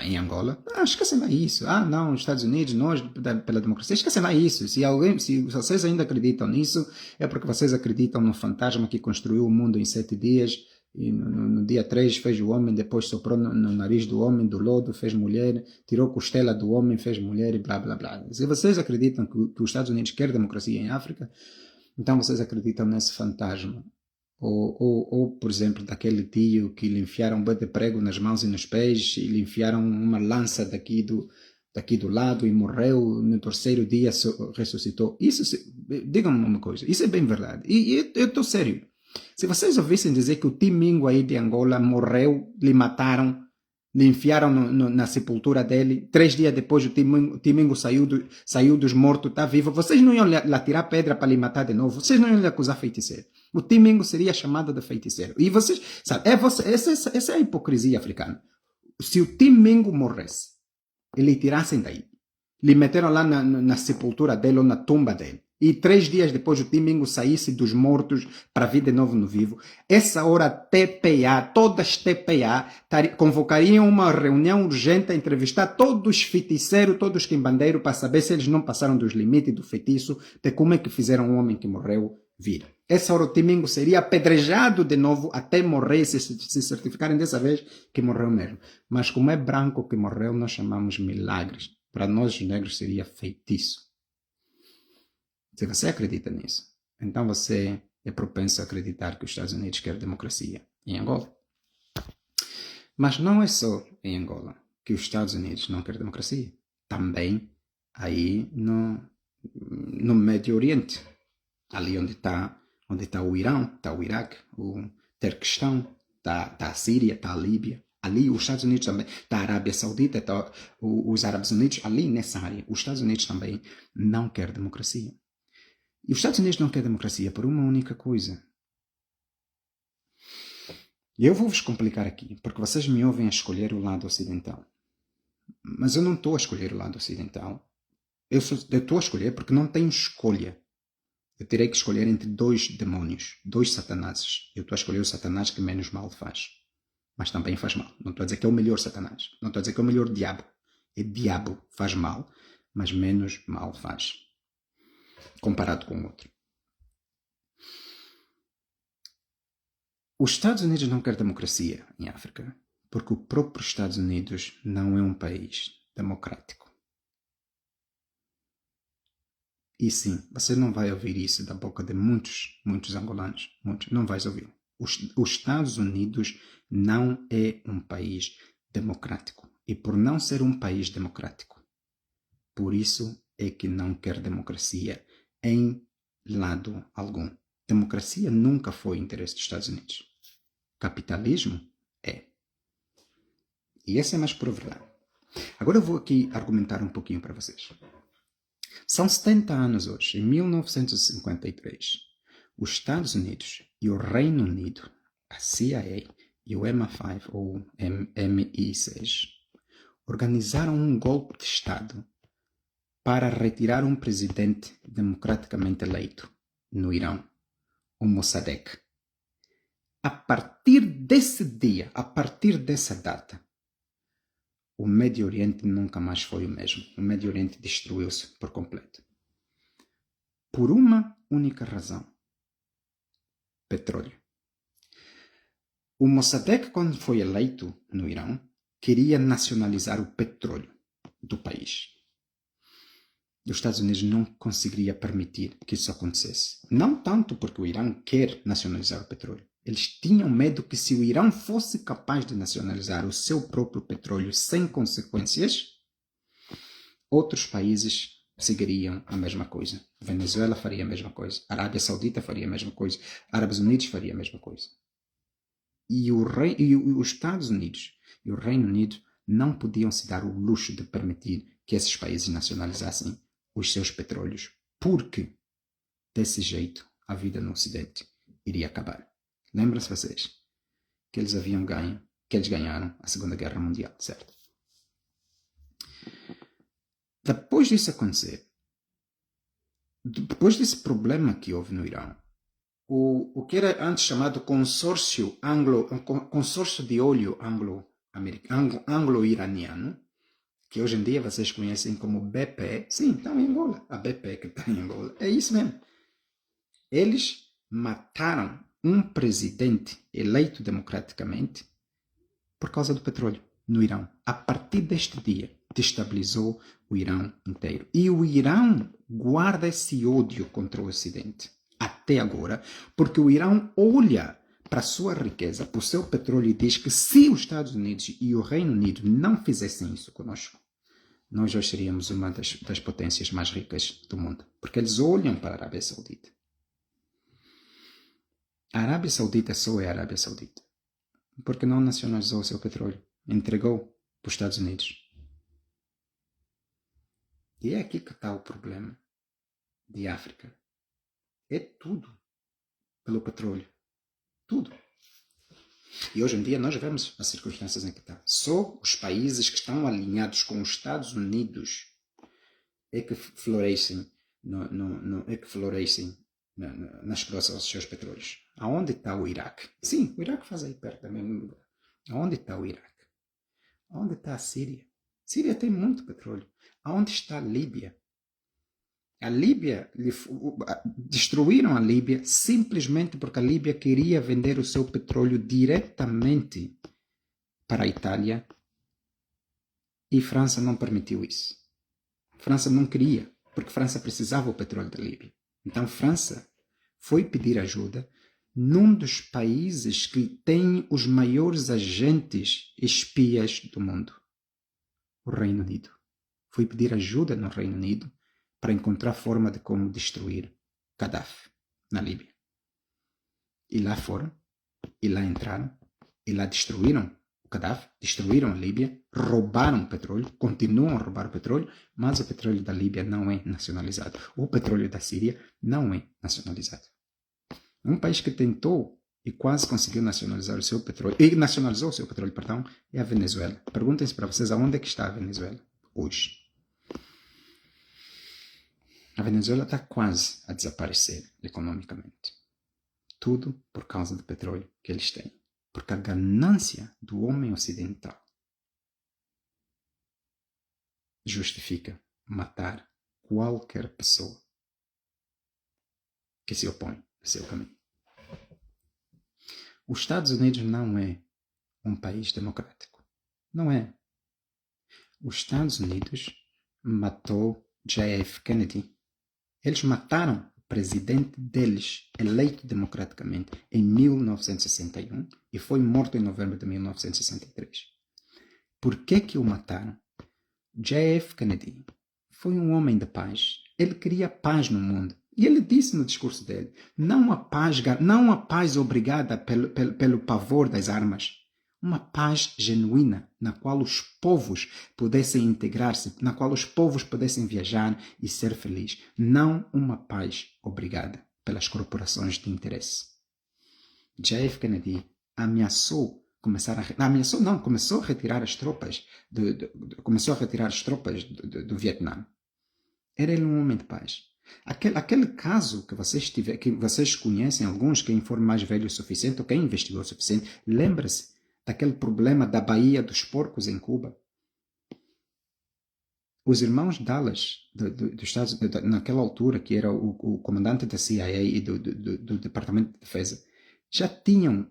em Angola. Esquecem lá isso. Não, os Estados Unidos, nós pela democracia, esquecem lá isso. Se vocês ainda acreditam nisso, é porque vocês acreditam no fantasma que construiu o mundo em 7 dias, e no dia 3 fez o homem, depois soprou no nariz do homem, do lodo, fez mulher, tirou costela do homem, fez mulher e blá blá blá. Se vocês acreditam que os Estados Unidos querem democracia em África, então vocês acreditam nesse fantasma. Ou, por exemplo, daquele tio que lhe enfiaram um de prego nas mãos e nos pés e lhe enfiaram uma lança daqui do lado e morreu, no terceiro dia ressuscitou. Digam-me uma coisa, isso é bem verdade. E eu estou sério. Se vocês ouvissem dizer que o Timingo aí de Angola morreu, lhe mataram, lhe enfiaram na sepultura dele, 3 dias depois o Timingo saiu dos mortos, está vivo, vocês não iam lá tirar pedra para lhe matar de novo, vocês não iam lhe acusar feiticeiro. O Timingo seria chamado de feiticeiro. E vocês, sabe, essa é a hipocrisia africana. Se o Timingo morresse, e lhe tirassem daí, lhe meteram lá na sepultura dele ou na tumba dele, e 3 dias depois o Timingo saísse dos mortos para vir de novo no vivo, essa hora todas as TPA convocariam uma reunião urgente a entrevistar todos os feiticeiros, todos os quimbandeiros, para saber se eles não passaram dos limites do feitiço, de como é que fizeram um homem que morreu vir. Essa hora o Timingo seria apedrejado de novo até morrer, se certificarem dessa vez que morreu mesmo. Mas como é branco que morreu, nós chamamos milagres. Para nós os negros seria feitiço. Se você acredita nisso, então você é propenso a acreditar que os Estados Unidos querem democracia em Angola. Mas não é só em Angola que os Estados Unidos não querem democracia. Também aí no Médio Oriente, ali onde está o Irão, está o Iraque, o Turquestão, está a Síria, está a Líbia. Ali os Estados Unidos também, está a Arábia Saudita, está os Árabes Unidos, ali nessa área, os Estados Unidos também não querem democracia. E os Estados Unidos não querem democracia por uma única coisa. E eu vou-vos complicar aqui, porque vocês me ouvem a escolher o lado ocidental. Mas eu não estou a escolher o lado ocidental. Eu estou a escolher porque não tenho escolha. Eu terei que escolher entre dois demônios, dois satanases. Eu estou a escolher o satanás que menos mal faz. Mas também faz mal. Não estou a dizer que é o melhor satanás. Não estou a dizer que é o melhor diabo. É diabo, faz mal, mas menos mal faz. Comparado com o outro. Os Estados Unidos não querem democracia em África porque o próprio Estados Unidos não é um país democrático. E sim, você não vai ouvir isso da boca de muitos angolanos. Muitos, não vais ouvir. Os Estados Unidos não é um país democrático. E por não ser um país democrático, por isso é que não quer democracia em lado algum. Democracia nunca foi interesse dos Estados Unidos. Capitalismo é. E essa é mais pura verdade. Agora eu vou aqui argumentar um pouquinho para vocês. São 70 anos hoje, em 1953, os Estados Unidos e o Reino Unido, a CIA e o MI5 ou MI6, organizaram um golpe de Estado para retirar um presidente democraticamente eleito no Irão, o Mossadegh. A partir desse dia, a partir dessa data, o Médio Oriente nunca mais foi o mesmo. O Médio Oriente destruiu-se por completo. Por uma única razão. Petróleo. O Mossadegh, quando foi eleito no Irão, queria nacionalizar o petróleo do país. E os Estados Unidos não conseguiria permitir que isso acontecesse. Não tanto porque o Irão quer nacionalizar o petróleo. Eles tinham medo que se o Irão fosse capaz de nacionalizar o seu próprio petróleo sem consequências, outros países seguiriam a mesma coisa. Venezuela faria a mesma coisa. Arábia Saudita faria a mesma coisa. Árabes Unidos faria a mesma coisa. E os Estados Unidos e o Reino Unido não podiam se dar o luxo de permitir que esses países nacionalizassem os seus petróleos, porque desse jeito a vida no Ocidente iria acabar. Lembram-se vocês que eles haviam ganho, que eles ganharam a Segunda Guerra Mundial, certo? Depois disso acontecer, depois desse problema que houve no Irão, o que era antes chamado consórcio de óleo anglo-iraniano, que hoje em dia vocês conhecem como BP, sim, está em Angola, a BP que está em Angola, é isso mesmo. Eles mataram um presidente eleito democraticamente por causa do petróleo no Irão. A partir deste dia, destabilizou o Irão inteiro. E o Irão guarda esse ódio contra o Ocidente até agora, porque o Irão olha para a sua riqueza, para o seu petróleo e diz que se os Estados Unidos e o Reino Unido não fizessem isso conosco, nós hoje seríamos uma das potências mais ricas do mundo. Porque eles olham para a Arábia Saudita. A Arábia Saudita só é a Arábia Saudita porque não nacionalizou o seu petróleo. Entregou para os Estados Unidos. E é aqui que está o problema de África. É tudo pelo petróleo. Tudo. E hoje em dia nós vemos as circunstâncias em que está. Só os países que estão alinhados com os Estados Unidos é que florescem, na exploração dos seus petróleos. Aonde está o Iraque? Sim, o Iraque faz aí perto da mesma lugar. Aonde está o Iraque? Aonde está a Síria? A Síria tem muito petróleo. Aonde está a Líbia? A Líbia, destruíram a Líbia simplesmente porque a Líbia queria vender o seu petróleo diretamente para a Itália e França não permitiu isso. França não queria, porque França precisava do petróleo da Líbia. Então, França foi pedir ajuda num dos países que tem os maiores agentes espias do mundo, o Reino Unido. Foi pedir ajuda no Reino Unido para encontrar forma de como destruir Gaddafi na Líbia. E lá foram, e lá entraram, e lá destruíram o Gaddafi, destruíram a Líbia, roubaram o petróleo, continuam a roubar o petróleo, mas o petróleo da Líbia não é nacionalizado. O petróleo da Síria não é nacionalizado. Um país que tentou e quase conseguiu nacionalizar o seu petróleo, e nacionalizou o seu petróleo, perdão, é a Venezuela. Perguntem-se para vocês aonde é que está a Venezuela hoje. A Venezuela está quase a desaparecer economicamente. Tudo por causa do petróleo que eles têm. Porque a ganância do homem ocidental justifica matar qualquer pessoa que se opõe ao seu caminho. Os Estados Unidos não é um país democrático. Não é. Os Estados Unidos matou J.F. Kennedy. Eles mataram o presidente deles, eleito democraticamente, em 1961 e foi morto em novembro de 1963. Por que o mataram? J.F. Kennedy foi um homem de paz. Ele queria paz no mundo. E ele disse no discurso dele, não a paz obrigada pelo pavor das armas, uma paz genuína, na qual os povos pudessem integrar-se, na qual os povos pudessem viajar e ser felizes. Não uma paz obrigada pelas corporações de interesse. J.F. Kennedy começou a retirar as tropas do Vietnã. Era ele um homem de paz. Aquele caso que vocês conhecem, alguns, quem for mais velho o suficiente, ou quem investigou o suficiente, lembra-se daquele problema da Baía dos Porcos em Cuba. Os irmãos Dallas, dos Estados Unidos, naquela altura, que era o comandante da CIA e do Departamento de Defesa, já tinham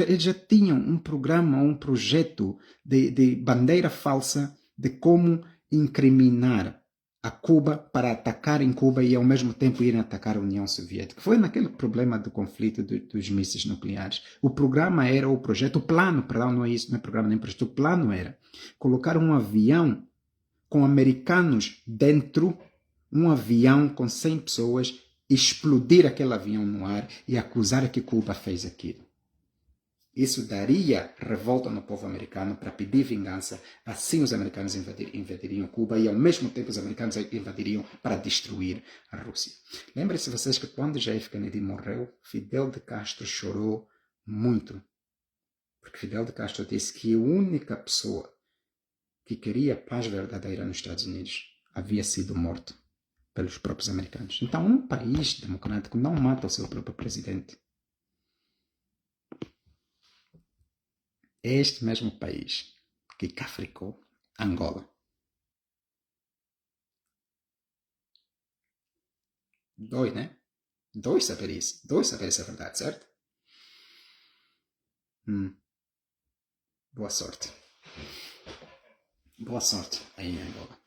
eles já tinham um programa, um projeto de bandeira falsa de como incriminar a Cuba para atacar em Cuba e ao mesmo tempo irem atacar a União Soviética. Foi naquele problema do conflito dos mísseis nucleares. O programa era o plano, não é isso, não é programa nem projeto, o plano era colocar um avião com americanos dentro, um avião com 100 pessoas, explodir aquele avião no ar e acusar que Cuba fez aquilo. Isso daria revolta no povo americano para pedir vingança. Assim os americanos invadiriam Cuba e ao mesmo tempo os americanos invadiriam para destruir a Rússia. Lembrem-se vocês que quando J.F. Kennedy morreu, Fidel de Castro chorou muito. Porque Fidel de Castro disse que a única pessoa que queria paz verdadeira nos Estados Unidos havia sido morto pelos próprios americanos. Então um país democrático não mata o seu próprio presidente. É este mesmo país que cafricou Angola. Dói, né? Dói saber isso. Dói saber essa verdade, certo? Boa sorte. Boa sorte aí em Angola.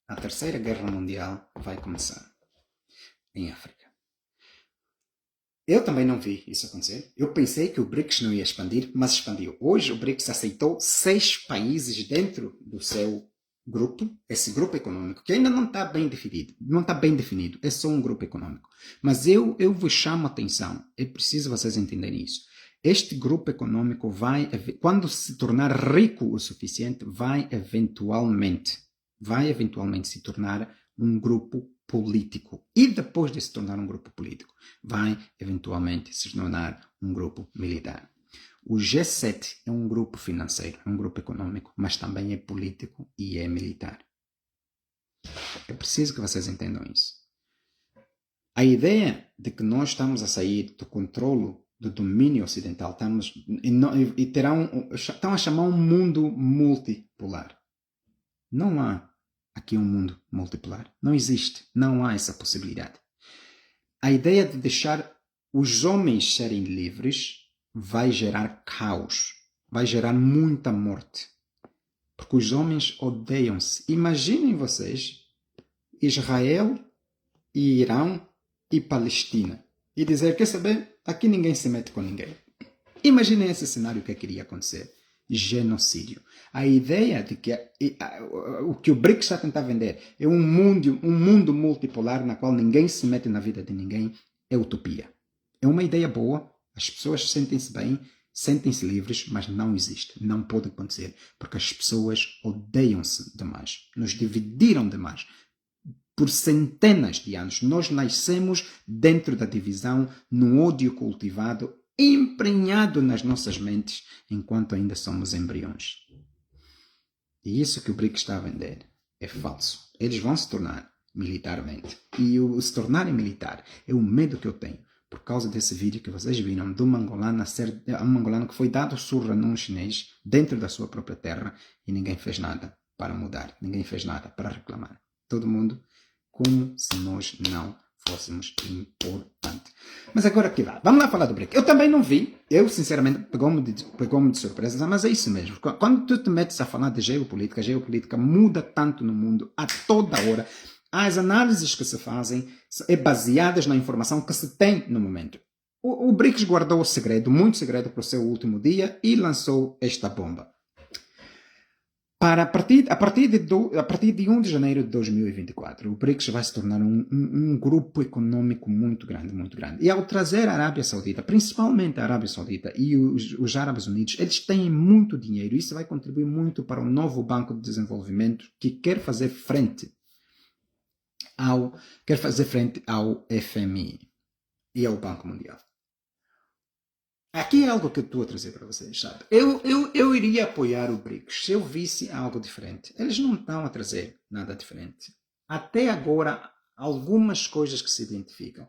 A Terceira Guerra Mundial vai começar em África. Eu também não vi isso acontecer. Eu pensei que o BRICS não ia expandir, mas expandiu. Hoje o BRICS aceitou 6 países dentro do seu grupo, esse grupo econômico, que ainda não está bem definido, é só um grupo econômico. Mas eu vos chamo a atenção, é preciso vocês entenderem isso. Este grupo econômico vai, quando se tornar rico o suficiente, vai eventualmente se tornar um grupo político. E depois de se tornar um grupo político, vai eventualmente se tornar um grupo militar. O G7 é um grupo financeiro, é um grupo econômico, mas também é político e é militar. É preciso que vocês entendam isso. A ideia de que nós estamos a sair do controle do domínio ocidental, estão a chamar um mundo multipolar. Não há aqui um mundo multipolar. Não existe. Não há essa possibilidade. A ideia de deixar os homens serem livres vai gerar caos. Vai gerar muita morte. Porque os homens odeiam-se. Imaginem vocês Israel, e Irão e Palestina. E dizer, quer saber, aqui ninguém se mete com ninguém. Imaginem esse cenário que iria acontecer. Genocídio. A ideia de que o que o BRICS está a tentar vender é um mundo multipolar na qual ninguém se mete na vida de ninguém é utopia. É uma ideia boa, as pessoas sentem-se bem, sentem-se livres, mas não existe. Não pode acontecer, porque as pessoas odeiam-se demais. Nos dividiram demais. Por centenas de anos, nós nascemos dentro da divisão, no ódio cultivado, emprenhado nas nossas mentes, enquanto ainda somos embriões. E isso que o BRICS está a vender é falso. Eles vão se tornar militarmente. E o se tornarem militar é o medo que eu tenho, por causa desse vídeo que vocês viram de um mangolano que foi dado surra num chinês dentro da sua própria terra e ninguém fez nada para mudar, ninguém fez nada para reclamar. Todo mundo como se nós não fôssemos importantes. Mas agora aqui vai. Vamos lá falar do BRICS. Eu também não vi. Eu, sinceramente, pegou-me de surpresa, mas é isso mesmo. Quando tu te metes a falar de geopolítica, a geopolítica muda tanto no mundo a toda hora. As análises que se fazem é baseadas na informação que se tem no momento. O BRICS guardou o segredo, muito segredo, para o seu último dia e lançou esta bomba. A partir de 1 de janeiro de 2024, o BRICS vai se tornar um grupo econômico muito grande, muito grande. E ao trazer a Arábia Saudita, principalmente a Arábia Saudita e os Árabes Unidos, eles têm muito dinheiro. Isso vai contribuir muito para o novo Banco de Desenvolvimento que quer fazer frente ao FMI e ao Banco Mundial. Aqui é algo que eu estou a trazer para vocês, sabe? Eu iria apoiar o BRICS se eu visse algo diferente. Eles não estão a trazer nada diferente. Até agora, algumas coisas que se identificam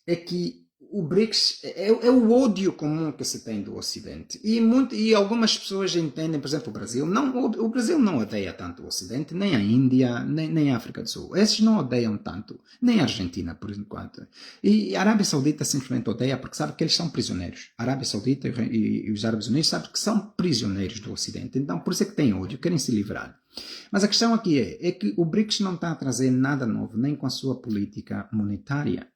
é que o BRICS é o ódio comum que se tem do Ocidente. E algumas pessoas entendem, por exemplo, o Brasil. O Brasil não odeia tanto o Ocidente, nem a Índia, nem a África do Sul. Esses não odeiam tanto, nem a Argentina, por enquanto. E a Arábia Saudita simplesmente odeia porque sabe que eles são prisioneiros. A Arábia Saudita e os Árabes Unidos sabem que são prisioneiros do Ocidente. Então, por isso é que têm ódio, querem se livrar. Mas a questão aqui é que o BRICS não está a trazer nada novo, nem com a sua política monetária.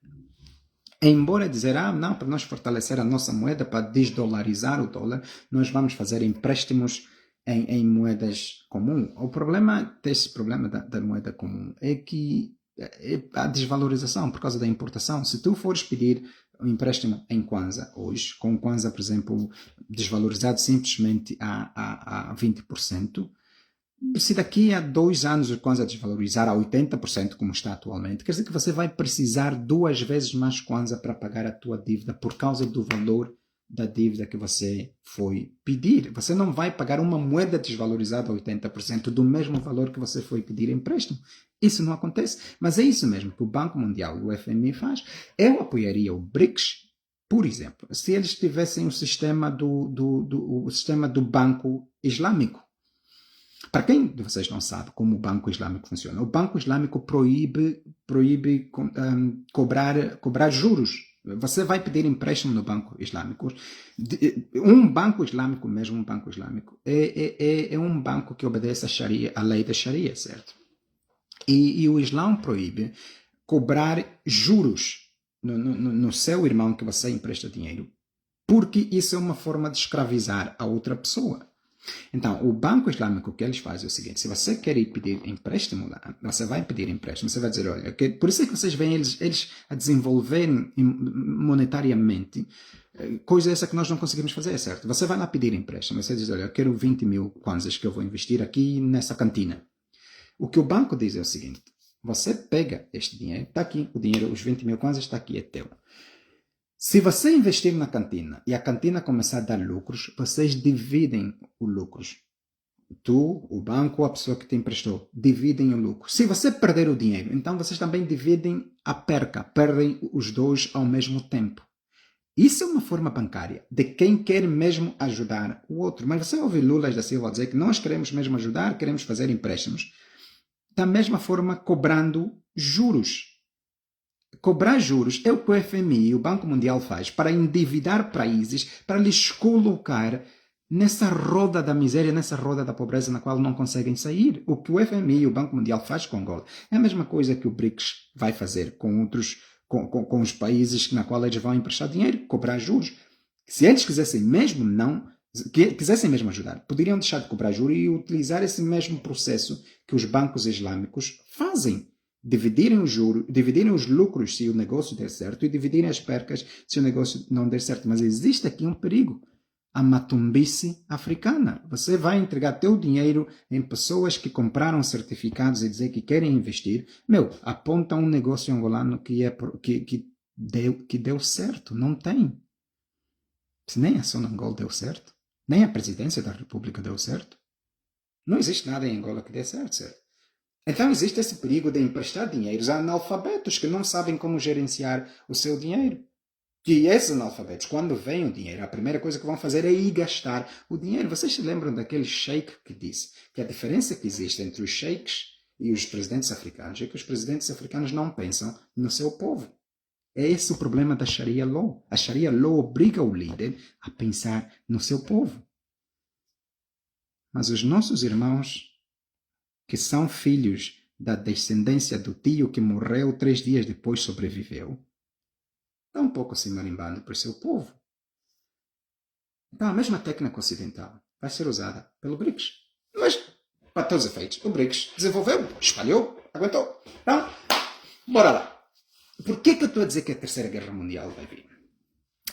Embora dizer, não, para nós fortalecer a nossa moeda, para desdolarizar o dólar, nós vamos fazer empréstimos em moedas comuns. O problema desse problema da moeda comum é que é a desvalorização por causa da importação. Se tu fores pedir um empréstimo em Kwanza hoje, com o Kwanza, por exemplo, desvalorizado simplesmente a 20%, se daqui a 2 anos o Kwanza desvalorizar a 80%, como está atualmente, quer dizer que você vai precisar 2 vezes mais Kwanza para pagar a tua dívida por causa do valor da dívida que você foi pedir. Você não vai pagar uma moeda desvalorizada a 80% do mesmo valor que você foi pedir empréstimo. Isso não acontece. Mas é isso mesmo que o Banco Mundial e o FMI faz. Eu apoiaria o BRICS, por exemplo, se eles tivessem o sistema o sistema do Banco Islâmico. Para quem de vocês não sabe como o Banco Islâmico funciona, o Banco Islâmico proíbe cobrar juros. Você vai pedir empréstimo no Banco Islâmico. Um Banco Islâmico mesmo, um Banco Islâmico, é um banco que obedece à lei da Sharia, certo? E o Islã proíbe cobrar juros no seu irmão que você empresta dinheiro, porque isso é uma forma de escravizar a outra pessoa. Então, o Banco Islâmico, o que eles fazem é o seguinte: se você quer ir pedir empréstimo lá, você vai pedir empréstimo, você vai dizer, olha, por isso é que vocês veem eles a desenvolverem monetariamente coisa essa que nós não conseguimos fazer, certo? Você vai lá pedir empréstimo, você diz, olha, eu quero 20 mil kwanzas que eu vou investir aqui nessa cantina. O que o banco diz é o seguinte: você pega este dinheiro, está aqui o dinheiro, os 20 mil kwanzas está aqui, é teu. Se você investir na cantina e a cantina começar a dar lucros, vocês dividem os lucros. Tu, o banco, a pessoa que te emprestou, dividem o lucro. Se você perder o dinheiro, então vocês também dividem a perca, perdem os dois ao mesmo tempo. Isso é uma forma bancária de quem quer mesmo ajudar o outro. Mas você ouve Lula da Silva dizer que nós queremos mesmo ajudar, queremos fazer empréstimos. Da mesma forma, cobrando juros. Cobrar juros é o que o FMI e o Banco Mundial faz para endividar países, para lhes colocar nessa roda da miséria, nessa roda da pobreza na qual não conseguem sair. O que o FMI e o Banco Mundial faz com Angola é a mesma coisa que o BRICS vai fazer com outros, com os países na qual eles vão emprestar dinheiro, cobrar juros. Se eles quisessem mesmo ajudar, poderiam deixar de cobrar juros e utilizar esse mesmo processo que os bancos islâmicos fazem. Dividirem os juros, dividirem os lucros se o negócio der certo e dividirem as percas se o negócio não der certo. Mas existe aqui um perigo. A matumbice africana. Você vai entregar teu dinheiro em pessoas que compraram certificados e dizer que querem investir. Aponta um negócio angolano que deu certo. Não tem. Se nem a Sonangol deu certo, nem a presidência da República deu certo, não existe nada em Angola que dê certo. Então existe esse perigo de emprestar dinheiros a analfabetos que não sabem como gerenciar o seu dinheiro. E esses analfabetos, quando vem o dinheiro, a primeira coisa que vão fazer é ir gastar o dinheiro. Vocês se lembram daquele sheik que disse que a diferença que existe entre os sheiks e os presidentes africanos é que os presidentes africanos não pensam no seu povo. É esse o problema da Sharia Law. A Sharia Law obriga o líder a pensar no seu povo. Mas os nossos irmãos, que são filhos da descendência do tio que morreu 3 dias depois sobreviveu, estão um pouco se marimbando por seu povo. Então a mesma técnica ocidental vai ser usada pelo BRICS. Mas, para todos os efeitos, o BRICS desenvolveu, espalhou, aguentou. Então, bora lá. Por que eu estou a dizer que a Terceira Guerra Mundial vai vir?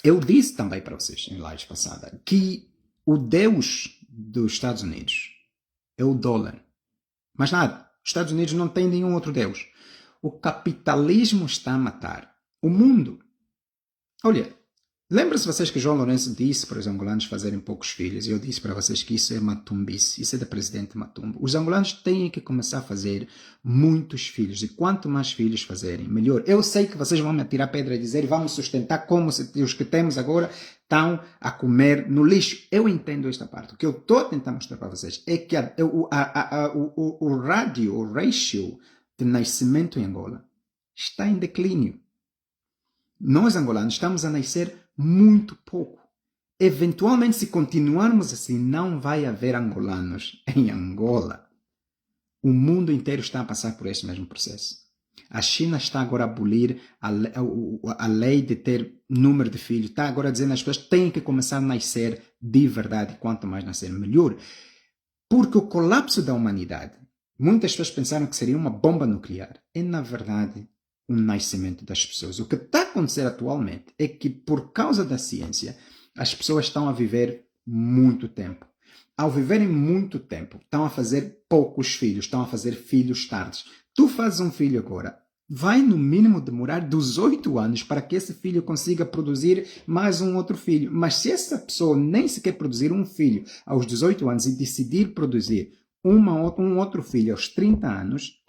Eu disse também para vocês, em live passada, que o Deus dos Estados Unidos é o dólar. Mas nada, os Estados Unidos não têm nenhum outro Deus. O capitalismo está a matar o mundo. Olha, lembra-se vocês que João Lourenço disse para os angolanos fazerem poucos filhos, e eu disse para vocês que isso é matumbice, isso é da presidente Matumbo. Os angolanos têm que começar a fazer muitos filhos, e quanto mais filhos fazerem, melhor. Eu sei que vocês vão me atirar pedra e dizer, vamos sustentar como se os que temos agora estão a comer no lixo. Eu entendo esta parte. O que eu estou a tentar mostrar para vocês é que o ratio de nascimento em Angola está em declínio. Nós, angolanos, estamos a nascer muito pouco. Eventualmente, se continuarmos assim, não vai haver angolanos em Angola. O mundo inteiro está a passar por esse mesmo processo. A China está agora a abolir a lei de ter número de filhos. Está agora dizendo que as pessoas têm que começar a nascer de verdade. Quanto mais nascer, melhor. Porque o colapso da humanidade, muitas pessoas pensaram que seria uma bomba nuclear. É, na verdade, o nascimento das pessoas. O que está a acontecer atualmente é que, por causa da ciência, as pessoas estão a viver muito tempo. Ao viverem muito tempo, estão a fazer poucos filhos, estão a fazer filhos tardes. Tu fazes um filho agora, vai no mínimo demorar 18 anos para que esse filho consiga produzir mais um outro filho. Mas se essa pessoa nem sequer produzir um filho aos 18 anos e decidir produzir um outro filho aos 30 anos,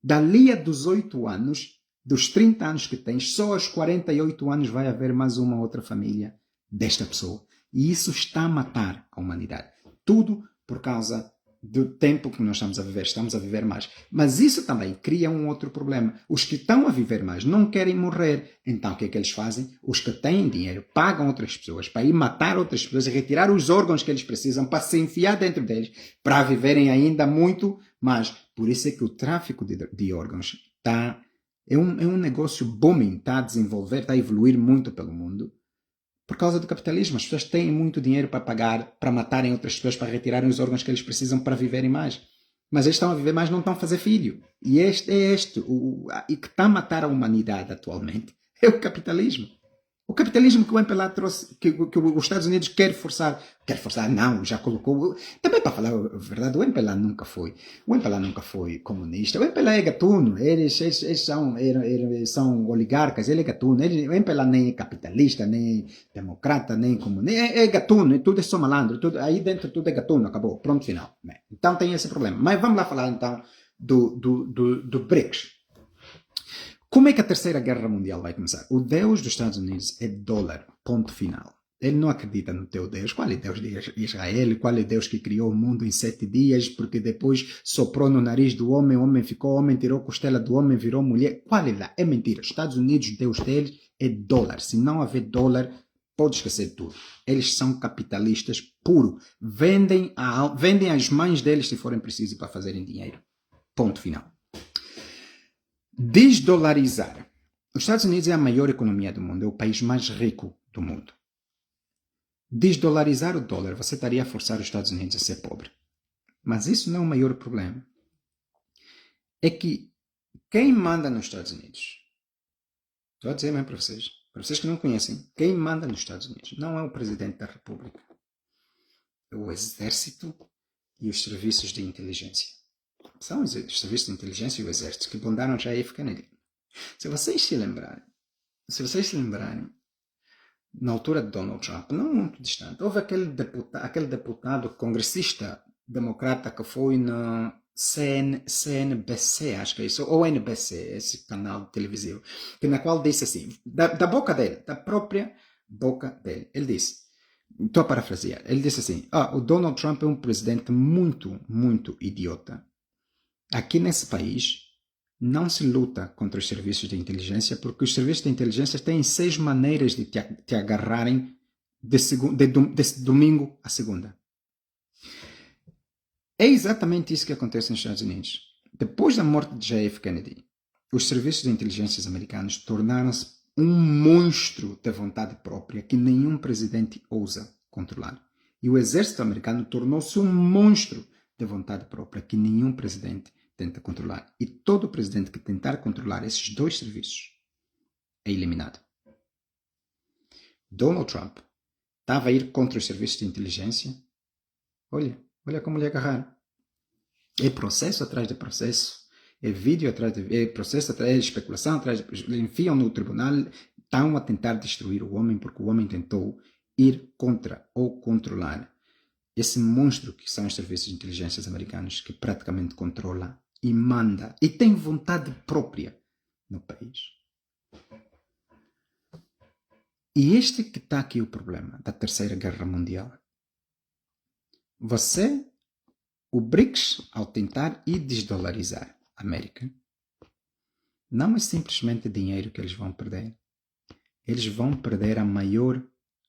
dali a 18 anos, dos 30 anos que tens, só aos 48 anos vai haver mais uma outra família desta pessoa. E isso está a matar a humanidade. Tudo por causa do tempo que nós estamos a viver mais. Mas isso também cria um outro problema. Os que estão a viver mais não querem morrer. Então o que é que eles fazem? Os que têm dinheiro pagam outras pessoas para ir matar outras pessoas e retirar os órgãos que eles precisam para se enfiar dentro deles, para viverem ainda muito mais. Por isso é que o tráfico de órgãos é um negócio booming, está a desenvolver, está a evoluir muito pelo mundo. Por causa do capitalismo, as pessoas têm muito dinheiro para pagar, para matarem outras pessoas, para retirarem os órgãos que eles precisam para viverem mais. Mas eles estão a viver mais, não estão a fazer filho. E e que está a matar a humanidade atualmente é o capitalismo. O capitalismo que o MPLA trouxe, que os Estados Unidos quer forçar, não, já colocou. Também, para falar a verdade, o MPLA nunca foi. O MPLA nunca foi comunista. O MPLA é gatuno. Eles são oligarcas, ele é gatuno. O MPLA nem é capitalista, nem democrata, nem comunista. É gatuno, tudo é só malandro. Aí dentro tudo é gatuno, acabou. Pronto, final. Então tem esse problema. Mas vamos lá falar então do BRICS. Como é que a Terceira Guerra Mundial vai começar? O Deus dos Estados Unidos é dólar, ponto final. Ele não acredita no teu Deus. Qual é Deus de Israel? Qual é Deus que criou o mundo em 7 dias? Porque depois soprou no nariz do homem, o homem ficou homem, tirou a costela do homem, virou mulher. Qual é lá? É mentira. Os Estados Unidos, Deus deles é dólar. Se não haver dólar, pode esquecer tudo. Eles são capitalistas puro. Vendem as mães deles se forem precisos para fazerem dinheiro. Ponto final. Desdolarizar. Os Estados Unidos é a maior economia do mundo, é o país mais rico do mundo. Desdolarizar o dólar, você estaria a forçar os Estados Unidos a ser pobre. Mas isso não é o maior problema. É que quem manda nos Estados Unidos, estou a dizer mesmo para vocês que não conhecem, quem manda nos Estados Unidos não é o presidente da República, é o exército e os serviços de inteligência. São os serviços de inteligência e o exército que mandaram JF Kennedy. Se vocês se lembrarem, na altura de Donald Trump, não muito distante, houve aquele deputado congressista democrata que foi na CNBC, acho que é isso, ou NBC, esse canal televisivo, na qual disse assim, da boca dele, da própria boca dele, ele disse, estou a parafrasear, ele disse assim, o Donald Trump é um presidente muito, muito idiota. Aqui nesse país não se luta contra os serviços de inteligência porque os serviços de inteligência têm 6 maneiras de te agarrarem de domingo a segunda. É exatamente isso que acontece nos Estados Unidos. Depois da morte de JF Kennedy, os serviços de inteligência americanos tornaram-se um monstro de vontade própria que nenhum presidente ousa controlar. E o exército americano tornou-se um monstro de vontade própria que nenhum presidente tenta controlar. E todo presidente que tentar controlar esses 2 serviços é eliminado. Donald Trump estava a ir contra os serviços de inteligência. Olha como lhe agarraram. É processo atrás de processo. É vídeo atrás de vídeo. É processo atrás de especulação atrás de... Enfiam no tribunal. Estão a tentar destruir o homem porque o homem tentou ir contra ou controlar esse monstro que são os serviços de inteligência americanos que praticamente controla e manda e tem vontade própria no país. E este que está aqui o problema da Terceira Guerra Mundial. O BRICS, ao tentar desdolarizar a América, não é simplesmente dinheiro que eles vão perder. Eles vão perder a maior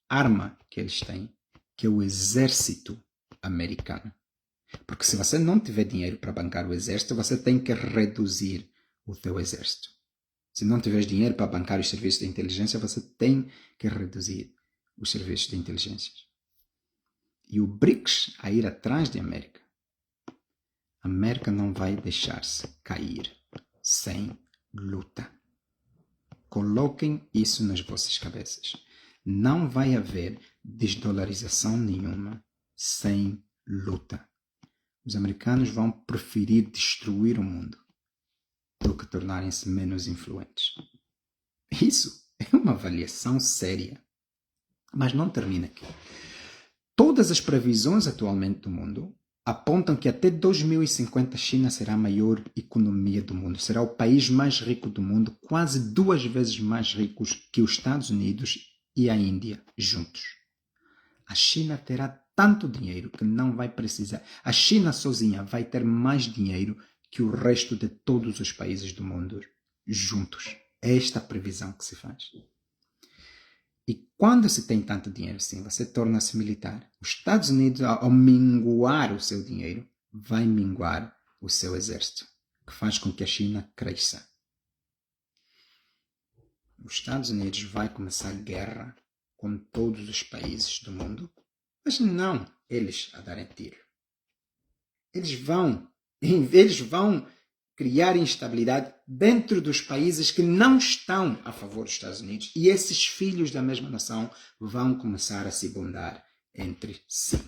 arma que eles têm, que é o exército americano. Porque se você não tiver dinheiro para bancar o exército, você tem que reduzir o teu exército. Se não tiver dinheiro para bancar os serviços de inteligência, você tem que reduzir os serviços de inteligência. E o BRICS a ir atrás de América. A América não vai deixar-se cair sem luta. Coloquem isso nas vossas cabeças. Não vai haver desdolarização nenhuma sem luta. Os americanos vão preferir destruir o mundo do que tornarem-se menos influentes. Isso é uma avaliação séria. Mas não termina aqui. Todas as previsões atualmente do mundo apontam que até 2050 a China será a maior economia do mundo. Será o país mais rico do mundo, quase 2 vezes mais ricos que os Estados Unidos e a Índia juntos. A China terá tanto dinheiro que não vai precisar. A China sozinha vai ter mais dinheiro que o resto de todos os países do mundo juntos. É esta a previsão que se faz. E quando se tem tanto dinheiro assim, você torna-se militar. Os Estados Unidos, ao minguar o seu dinheiro, vai minguar o seu exército, que faz com que a China cresça. Os Estados Unidos vai começar guerra com todos os países do mundo, mas não eles a darem tiro. Eles vão criar instabilidade dentro dos países que não estão a favor dos Estados Unidos, e esses filhos da mesma nação vão começar a se bondar entre si.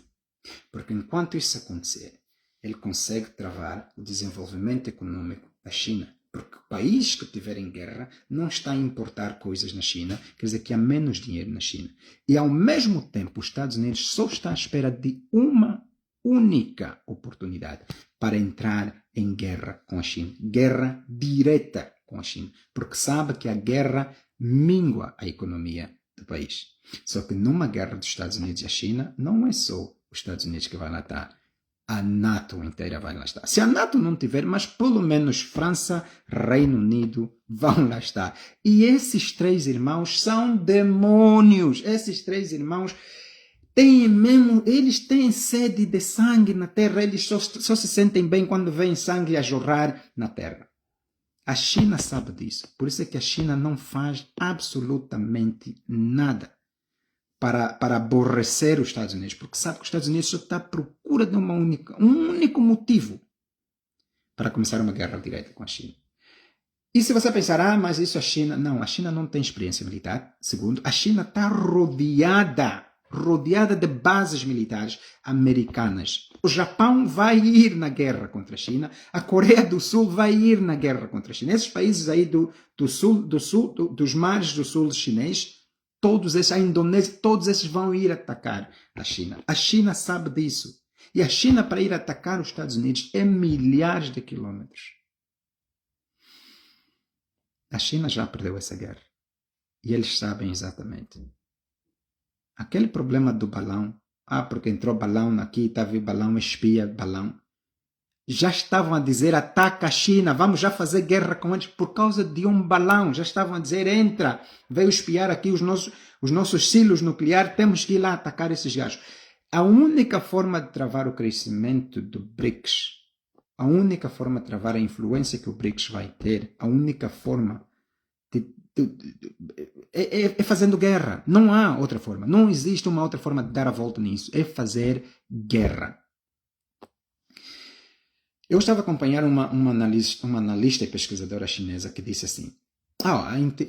Porque enquanto isso acontecer, ele consegue travar o desenvolvimento econômico da China. Porque o país que estiver em guerra não está a importar coisas na China, quer dizer que há menos dinheiro na China. E ao mesmo tempo os Estados Unidos só está à espera de uma única oportunidade para entrar em guerra com a China. Guerra direta com a China. Porque sabe que a guerra mingua a economia do país. Só que numa guerra dos Estados Unidos e a China, não é só os Estados Unidos que vai lá estar. a NATO inteira vai lá estar. Se a NATO não tiver, mas pelo menos França, Reino Unido vão lá estar. E esses três irmãos são demônios. Esses três irmãos têm mesmo, eles têm sede de sangue na terra, eles só se sentem bem quando veem sangue a jorrar na terra. A China sabe disso. Por isso é que a China não faz absolutamente nada para aborrecer os Estados Unidos, porque sabe que os Estados Unidos só está à procura de um único motivo para começar uma guerra direta com a China. E se você pensar, mas isso a China... Não, a China não tem experiência militar. Segundo, a China está rodeada de bases militares americanas. O Japão vai ir na guerra contra a China, a Coreia do Sul vai ir na guerra contra a China. Esses países aí dos mares do sul chinês, todos esses, a Indonésia, todos esses vão ir atacar a China. A China sabe disso. E a China, para ir atacar os Estados Unidos, é milhares de quilômetros. A China já perdeu essa guerra. E eles sabem exatamente. Aquele problema do balão, porque entrou balão aqui, estava balão, espia balão. Já estavam a dizer, ataca a China, vamos já fazer guerra com eles por causa de um balão. Já estavam a dizer, entra, veio espiar aqui os nossos silos nucleares, temos que ir lá atacar esses gajos. A única forma de travar o crescimento do BRICS, a única forma de travar a influência que o BRICS vai ter, a única forma é fazendo guerra. Não há outra forma. Não existe uma outra forma de dar a volta nisso. É fazer guerra. Eu estava a acompanhar uma analista e pesquisadora chinesa que disse assim,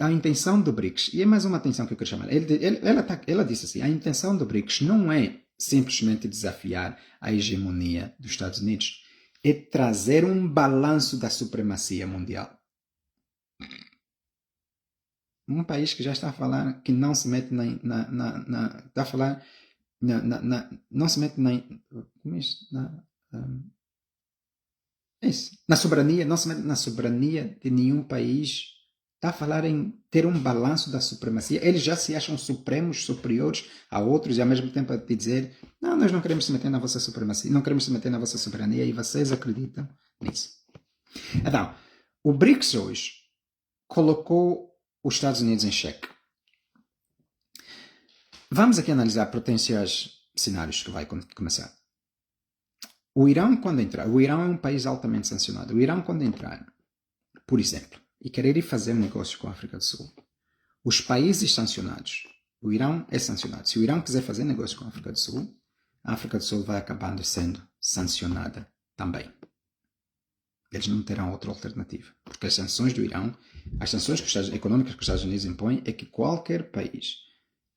a intenção do BRICS, e é mais uma atenção que eu quero chamar, ela disse assim, a intenção do BRICS não é simplesmente desafiar a hegemonia dos Estados Unidos, é trazer um balanço da supremacia mundial. Um país que já está a falar que não se mete não se mete na soberania, não se mete na soberania de nenhum país, está a falar em ter um balanço da supremacia. Eles já se acham supremos, superiores a outros, e ao mesmo tempo a te dizer, não, nós não queremos se meter na vossa supremacia, não queremos se meter na vossa soberania, e vocês acreditam nisso. Então, o BRICS hoje colocou os Estados Unidos em xeque. Vamos aqui analisar potenciais cenários que vai começar. O Irão, quando entrar, o Irão é um país altamente sancionado. O Irão, quando entrar, por exemplo, e querer ir fazer negócio com a África do Sul, os países sancionados, o Irão é sancionado. Se o Irão quiser fazer negócio com a África do Sul vai acabando sendo sancionada também. Eles não terão outra alternativa. Porque as sanções do Irão, as sanções econômicas que os Estados Unidos impõem, é que qualquer país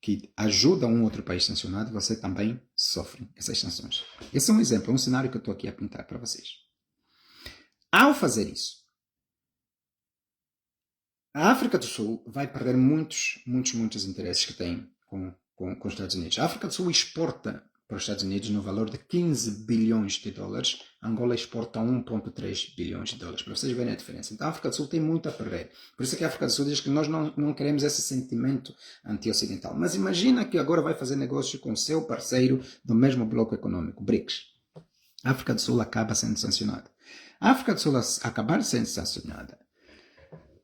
que ajuda um outro país sancionado, você também sofre essas sanções. Esse é um exemplo, um cenário que eu estou aqui a pintar para vocês. Ao fazer isso, a África do Sul vai perder muitos interesses que tem com os Estados Unidos. A África do Sul exporta para os Estados Unidos no valor de 15 bilhões de dólares. Angola exporta 1,3 bilhões de dólares. Para vocês verem a diferença. Então a África do Sul tem muito a perder. Por isso é que a África do Sul diz que nós não queremos esse sentimento anti-ocidental. Mas imagina que agora vai fazer negócio com seu parceiro do mesmo bloco econômico, BRICS. A África do Sul acaba sendo sancionada. A África do Sul acabar sendo sancionada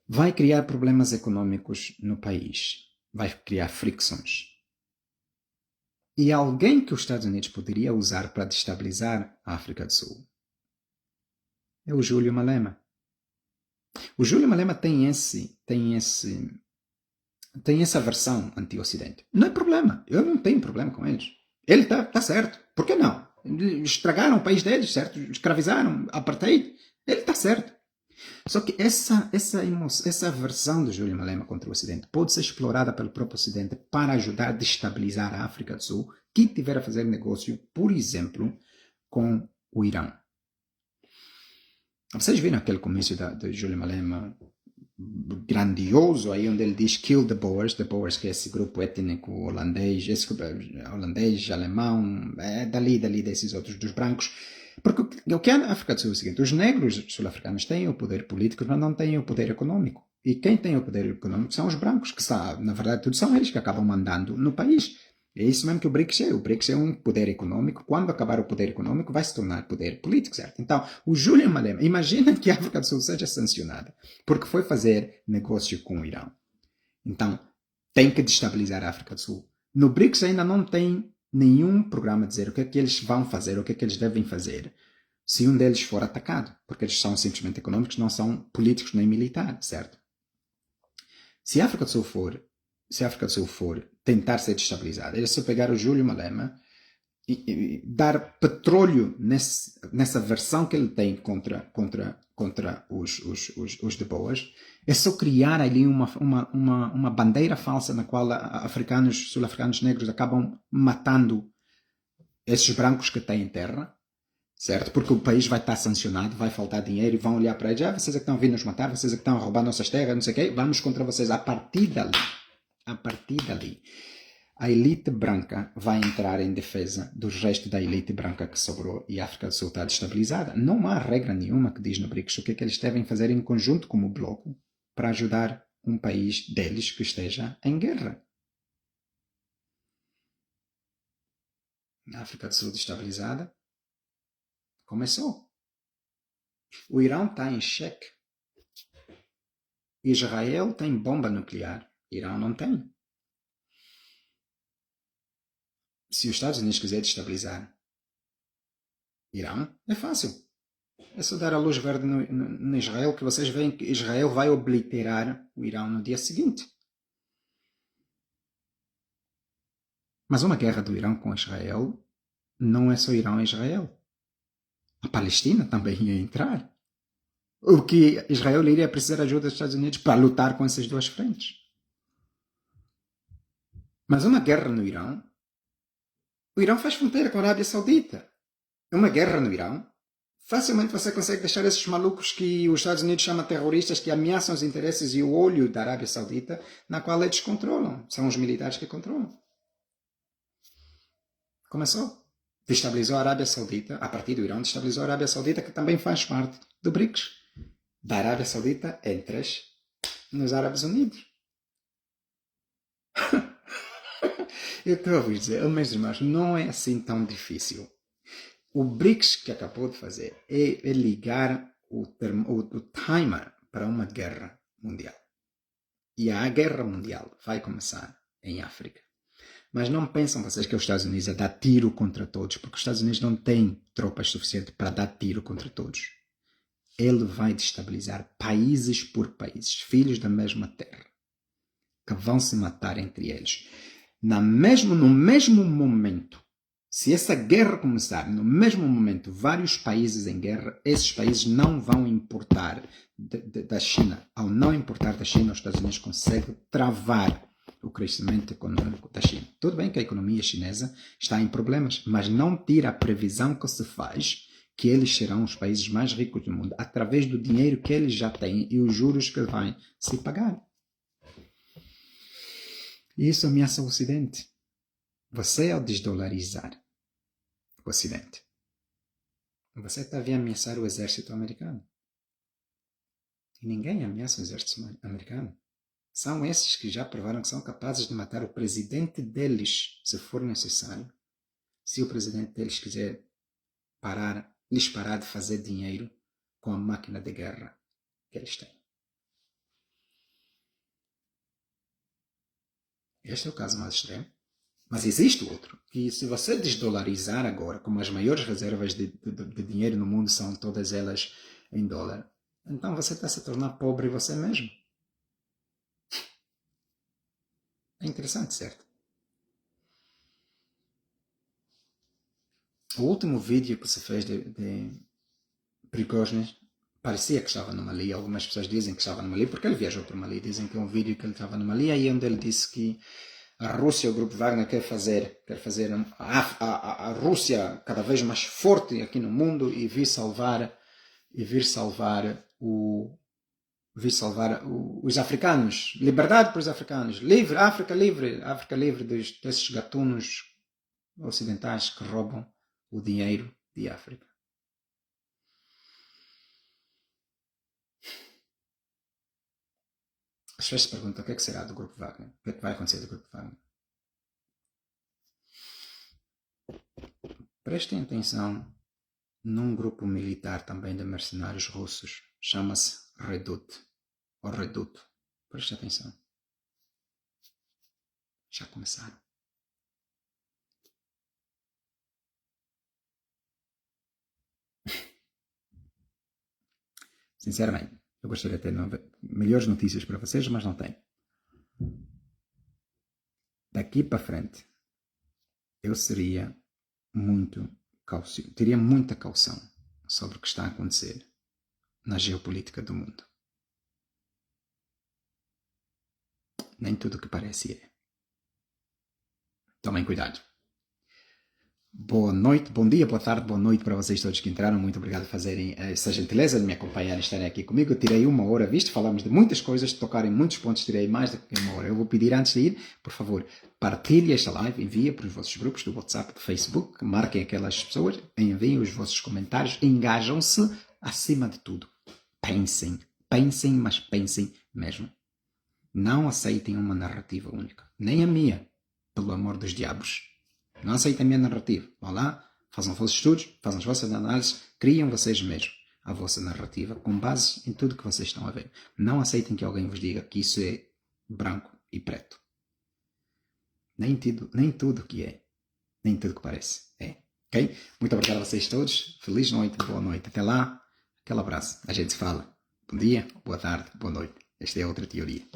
vai criar problemas econômicos no país. Vai criar fricções. E alguém que os Estados Unidos poderia usar para destabilizar a África do Sul é o Júlio Malema. O Júlio Malema tem essa versão anti-Ocidente. Não é problema. Eu não tenho problema com eles. Ele está certo. Por que não? Estragaram o país deles, certo? Escravizaram, apartheid. Ele está certo. Só que essa versão do Júlio Malema contra o Ocidente pode ser explorada pelo próprio Ocidente para ajudar a destabilizar a África do Sul, que tiver a fazer negócio, por exemplo, com o Irão. Vocês viram aquele comício do Júlio Malema grandioso, aí onde ele diz kill the Boers que é esse grupo étnico holandês, alemão, dali desses outros, dos brancos. Porque o que é na África do Sul é o seguinte, os negros sul-africanos têm o poder político, mas não têm o poder econômico. E quem tem o poder econômico são os brancos, que na verdade tudo são eles que acabam mandando no país. É isso mesmo que o BRICS é. O BRICS é um poder econômico. Quando acabar o poder econômico, vai se tornar poder político, certo? Então, o Júlio Malema, imagina que a África do Sul seja sancionada porque foi fazer negócio com o Irão. Então, tem que destabilizar a África do Sul. No BRICS ainda não tem nenhum programa a dizer o que é que eles vão fazer, o que é que eles devem fazer se um deles for atacado, porque eles são simplesmente econômicos, não são políticos nem militares, certo? Se a África do Sul for, se a África do Sul for tentar ser destabilizada, é só pegar o Júlio Malema e dar petróleo nessa versão que ele tem contra os de boas, é só criar ali uma bandeira falsa na qual africanos, sul-africanos negros acabam matando esses brancos que têm terra, certo? Porque o país vai estar sancionado, vai faltar dinheiro e vão olhar para eles, vocês é que estão a vir nos matar, vocês é que estão a roubar nossas terras, não sei o quê, vamos contra vocês a partir dali. A partir dali. A elite branca vai entrar em defesa do resto da elite branca que sobrou e a África do Sul está destabilizada. Não há regra nenhuma que diz no BRICS o que é que eles devem fazer em conjunto como bloco para ajudar um país deles que esteja em guerra. A África do Sul destabilizada começou. O Irão está em xeque. Israel tem bomba nuclear. Irão não tem. Se os Estados Unidos quiserem destabilizar Irão, é fácil. É só dar a luz verde no Israel que vocês veem que Israel vai obliterar o Irão no dia seguinte. Mas uma guerra do Irão com Israel não é só Irão e Israel. A Palestina também ia entrar. O que Israel iria precisar de ajuda dos Estados Unidos para lutar com essas duas frentes. Mas uma guerra no Irão, o Irão faz fronteira com a Arábia Saudita. Uma guerra no Irão, facilmente você consegue deixar esses malucos que os Estados Unidos chamam terroristas, que ameaçam os interesses e o olho da Arábia Saudita, na qual eles controlam. São os militares que controlam. Começou. Destabilizou a Arábia Saudita, a partir do Irão, destabilizou a Arábia Saudita, que também faz parte do BRICS. Da Arábia Saudita, entras nos Árabes Unidos. Eu estou a ouvir dizer, meus irmãos, não é assim tão difícil. O BRICS que acabou de fazer é ligar o timer para uma guerra mundial. E a guerra mundial vai começar em África. Mas não pensam vocês que os Estados Unidos é dar tiro contra todos, porque os Estados Unidos não têm tropas suficientes para dar tiro contra todos. Ele vai destabilizar países por países, filhos da mesma terra, que vão se matar entre eles. No mesmo momento, se essa guerra começar, no mesmo momento, vários países em guerra, esses países não vão importar da China. Ao não importar da China, os Estados Unidos conseguem travar o crescimento econômico da China. Tudo bem que a economia chinesa está em problemas, mas não tira a previsão que se faz que eles serão os países mais ricos do mundo através do dinheiro que eles já têm e os juros que vão se pagar. E isso ameaça o Ocidente. Você, ao desdolarizar o Ocidente, você está a ameaçar o exército americano. E ninguém ameaça o exército americano. São esses que já provaram que são capazes de matar o presidente deles, se for necessário. Se o presidente deles quiser lhes parar de fazer dinheiro com a máquina de guerra que eles têm. Este é o caso mais extremo. Mas existe outro. E se você desdolarizar agora, como as maiores reservas de dinheiro no mundo são todas elas em dólar, então você está a se tornar pobre você mesmo. É interessante, certo? O último vídeo que se fez de Prigozhin parecia que estava no Mali. Algumas pessoas dizem que estava no Mali porque ele viajou para o Mali. Dizem que é um vídeo que ele estava no Mali aí onde ele disse que a Rússia, o grupo Wagner quer fazer a Rússia cada vez mais forte aqui no mundo e vir salvar os africanos, liberdade para os africanos, África livre desses gatunos ocidentais que roubam o dinheiro de África. As pessoas se perguntam o que é que será do grupo Wagner, o que é que vai acontecer do grupo Wagner. prestem atenção num grupo militar também de mercenários russos. Chama-se Redut. Ou Reduto. Prestem atenção. Já começaram. Sinceramente, eu gostaria de ter melhores notícias para vocês, mas não tenho. Daqui para frente, eu seria teria muita caução sobre o que está a acontecer na geopolítica do mundo. Nem tudo o que parece é. Tomem cuidado. Boa noite, bom dia, boa tarde, boa noite para vocês todos que entraram. Muito obrigado por fazerem essa gentileza de me acompanhar e estarem aqui comigo. Eu tirei 1 hora, visto? Falamos de muitas coisas, de tocar em muitos pontos, tirei mais do que 1 hora. Eu vou pedir antes de ir, por favor, partilhe esta live, envie para os vossos grupos do WhatsApp, do Facebook, marquem aquelas pessoas, enviem os vossos comentários, engajam-se acima de tudo. Pensem, mas pensem mesmo. Não aceitem uma narrativa única, nem a minha, pelo amor dos diabos. Não aceitem a minha narrativa. Vão lá, façam os vossos estudos, façam as vossas análises, criam vocês mesmos a vossa narrativa com base em tudo que vocês estão a ver. Não aceitem que alguém vos diga que isso é branco e preto. Nem tudo que é, nem tudo que parece é. Ok? Muito obrigado a vocês todos. Feliz noite, boa noite. Até lá, aquele abraço. A gente se fala. Bom dia, boa tarde, boa noite. Esta é outra teoria.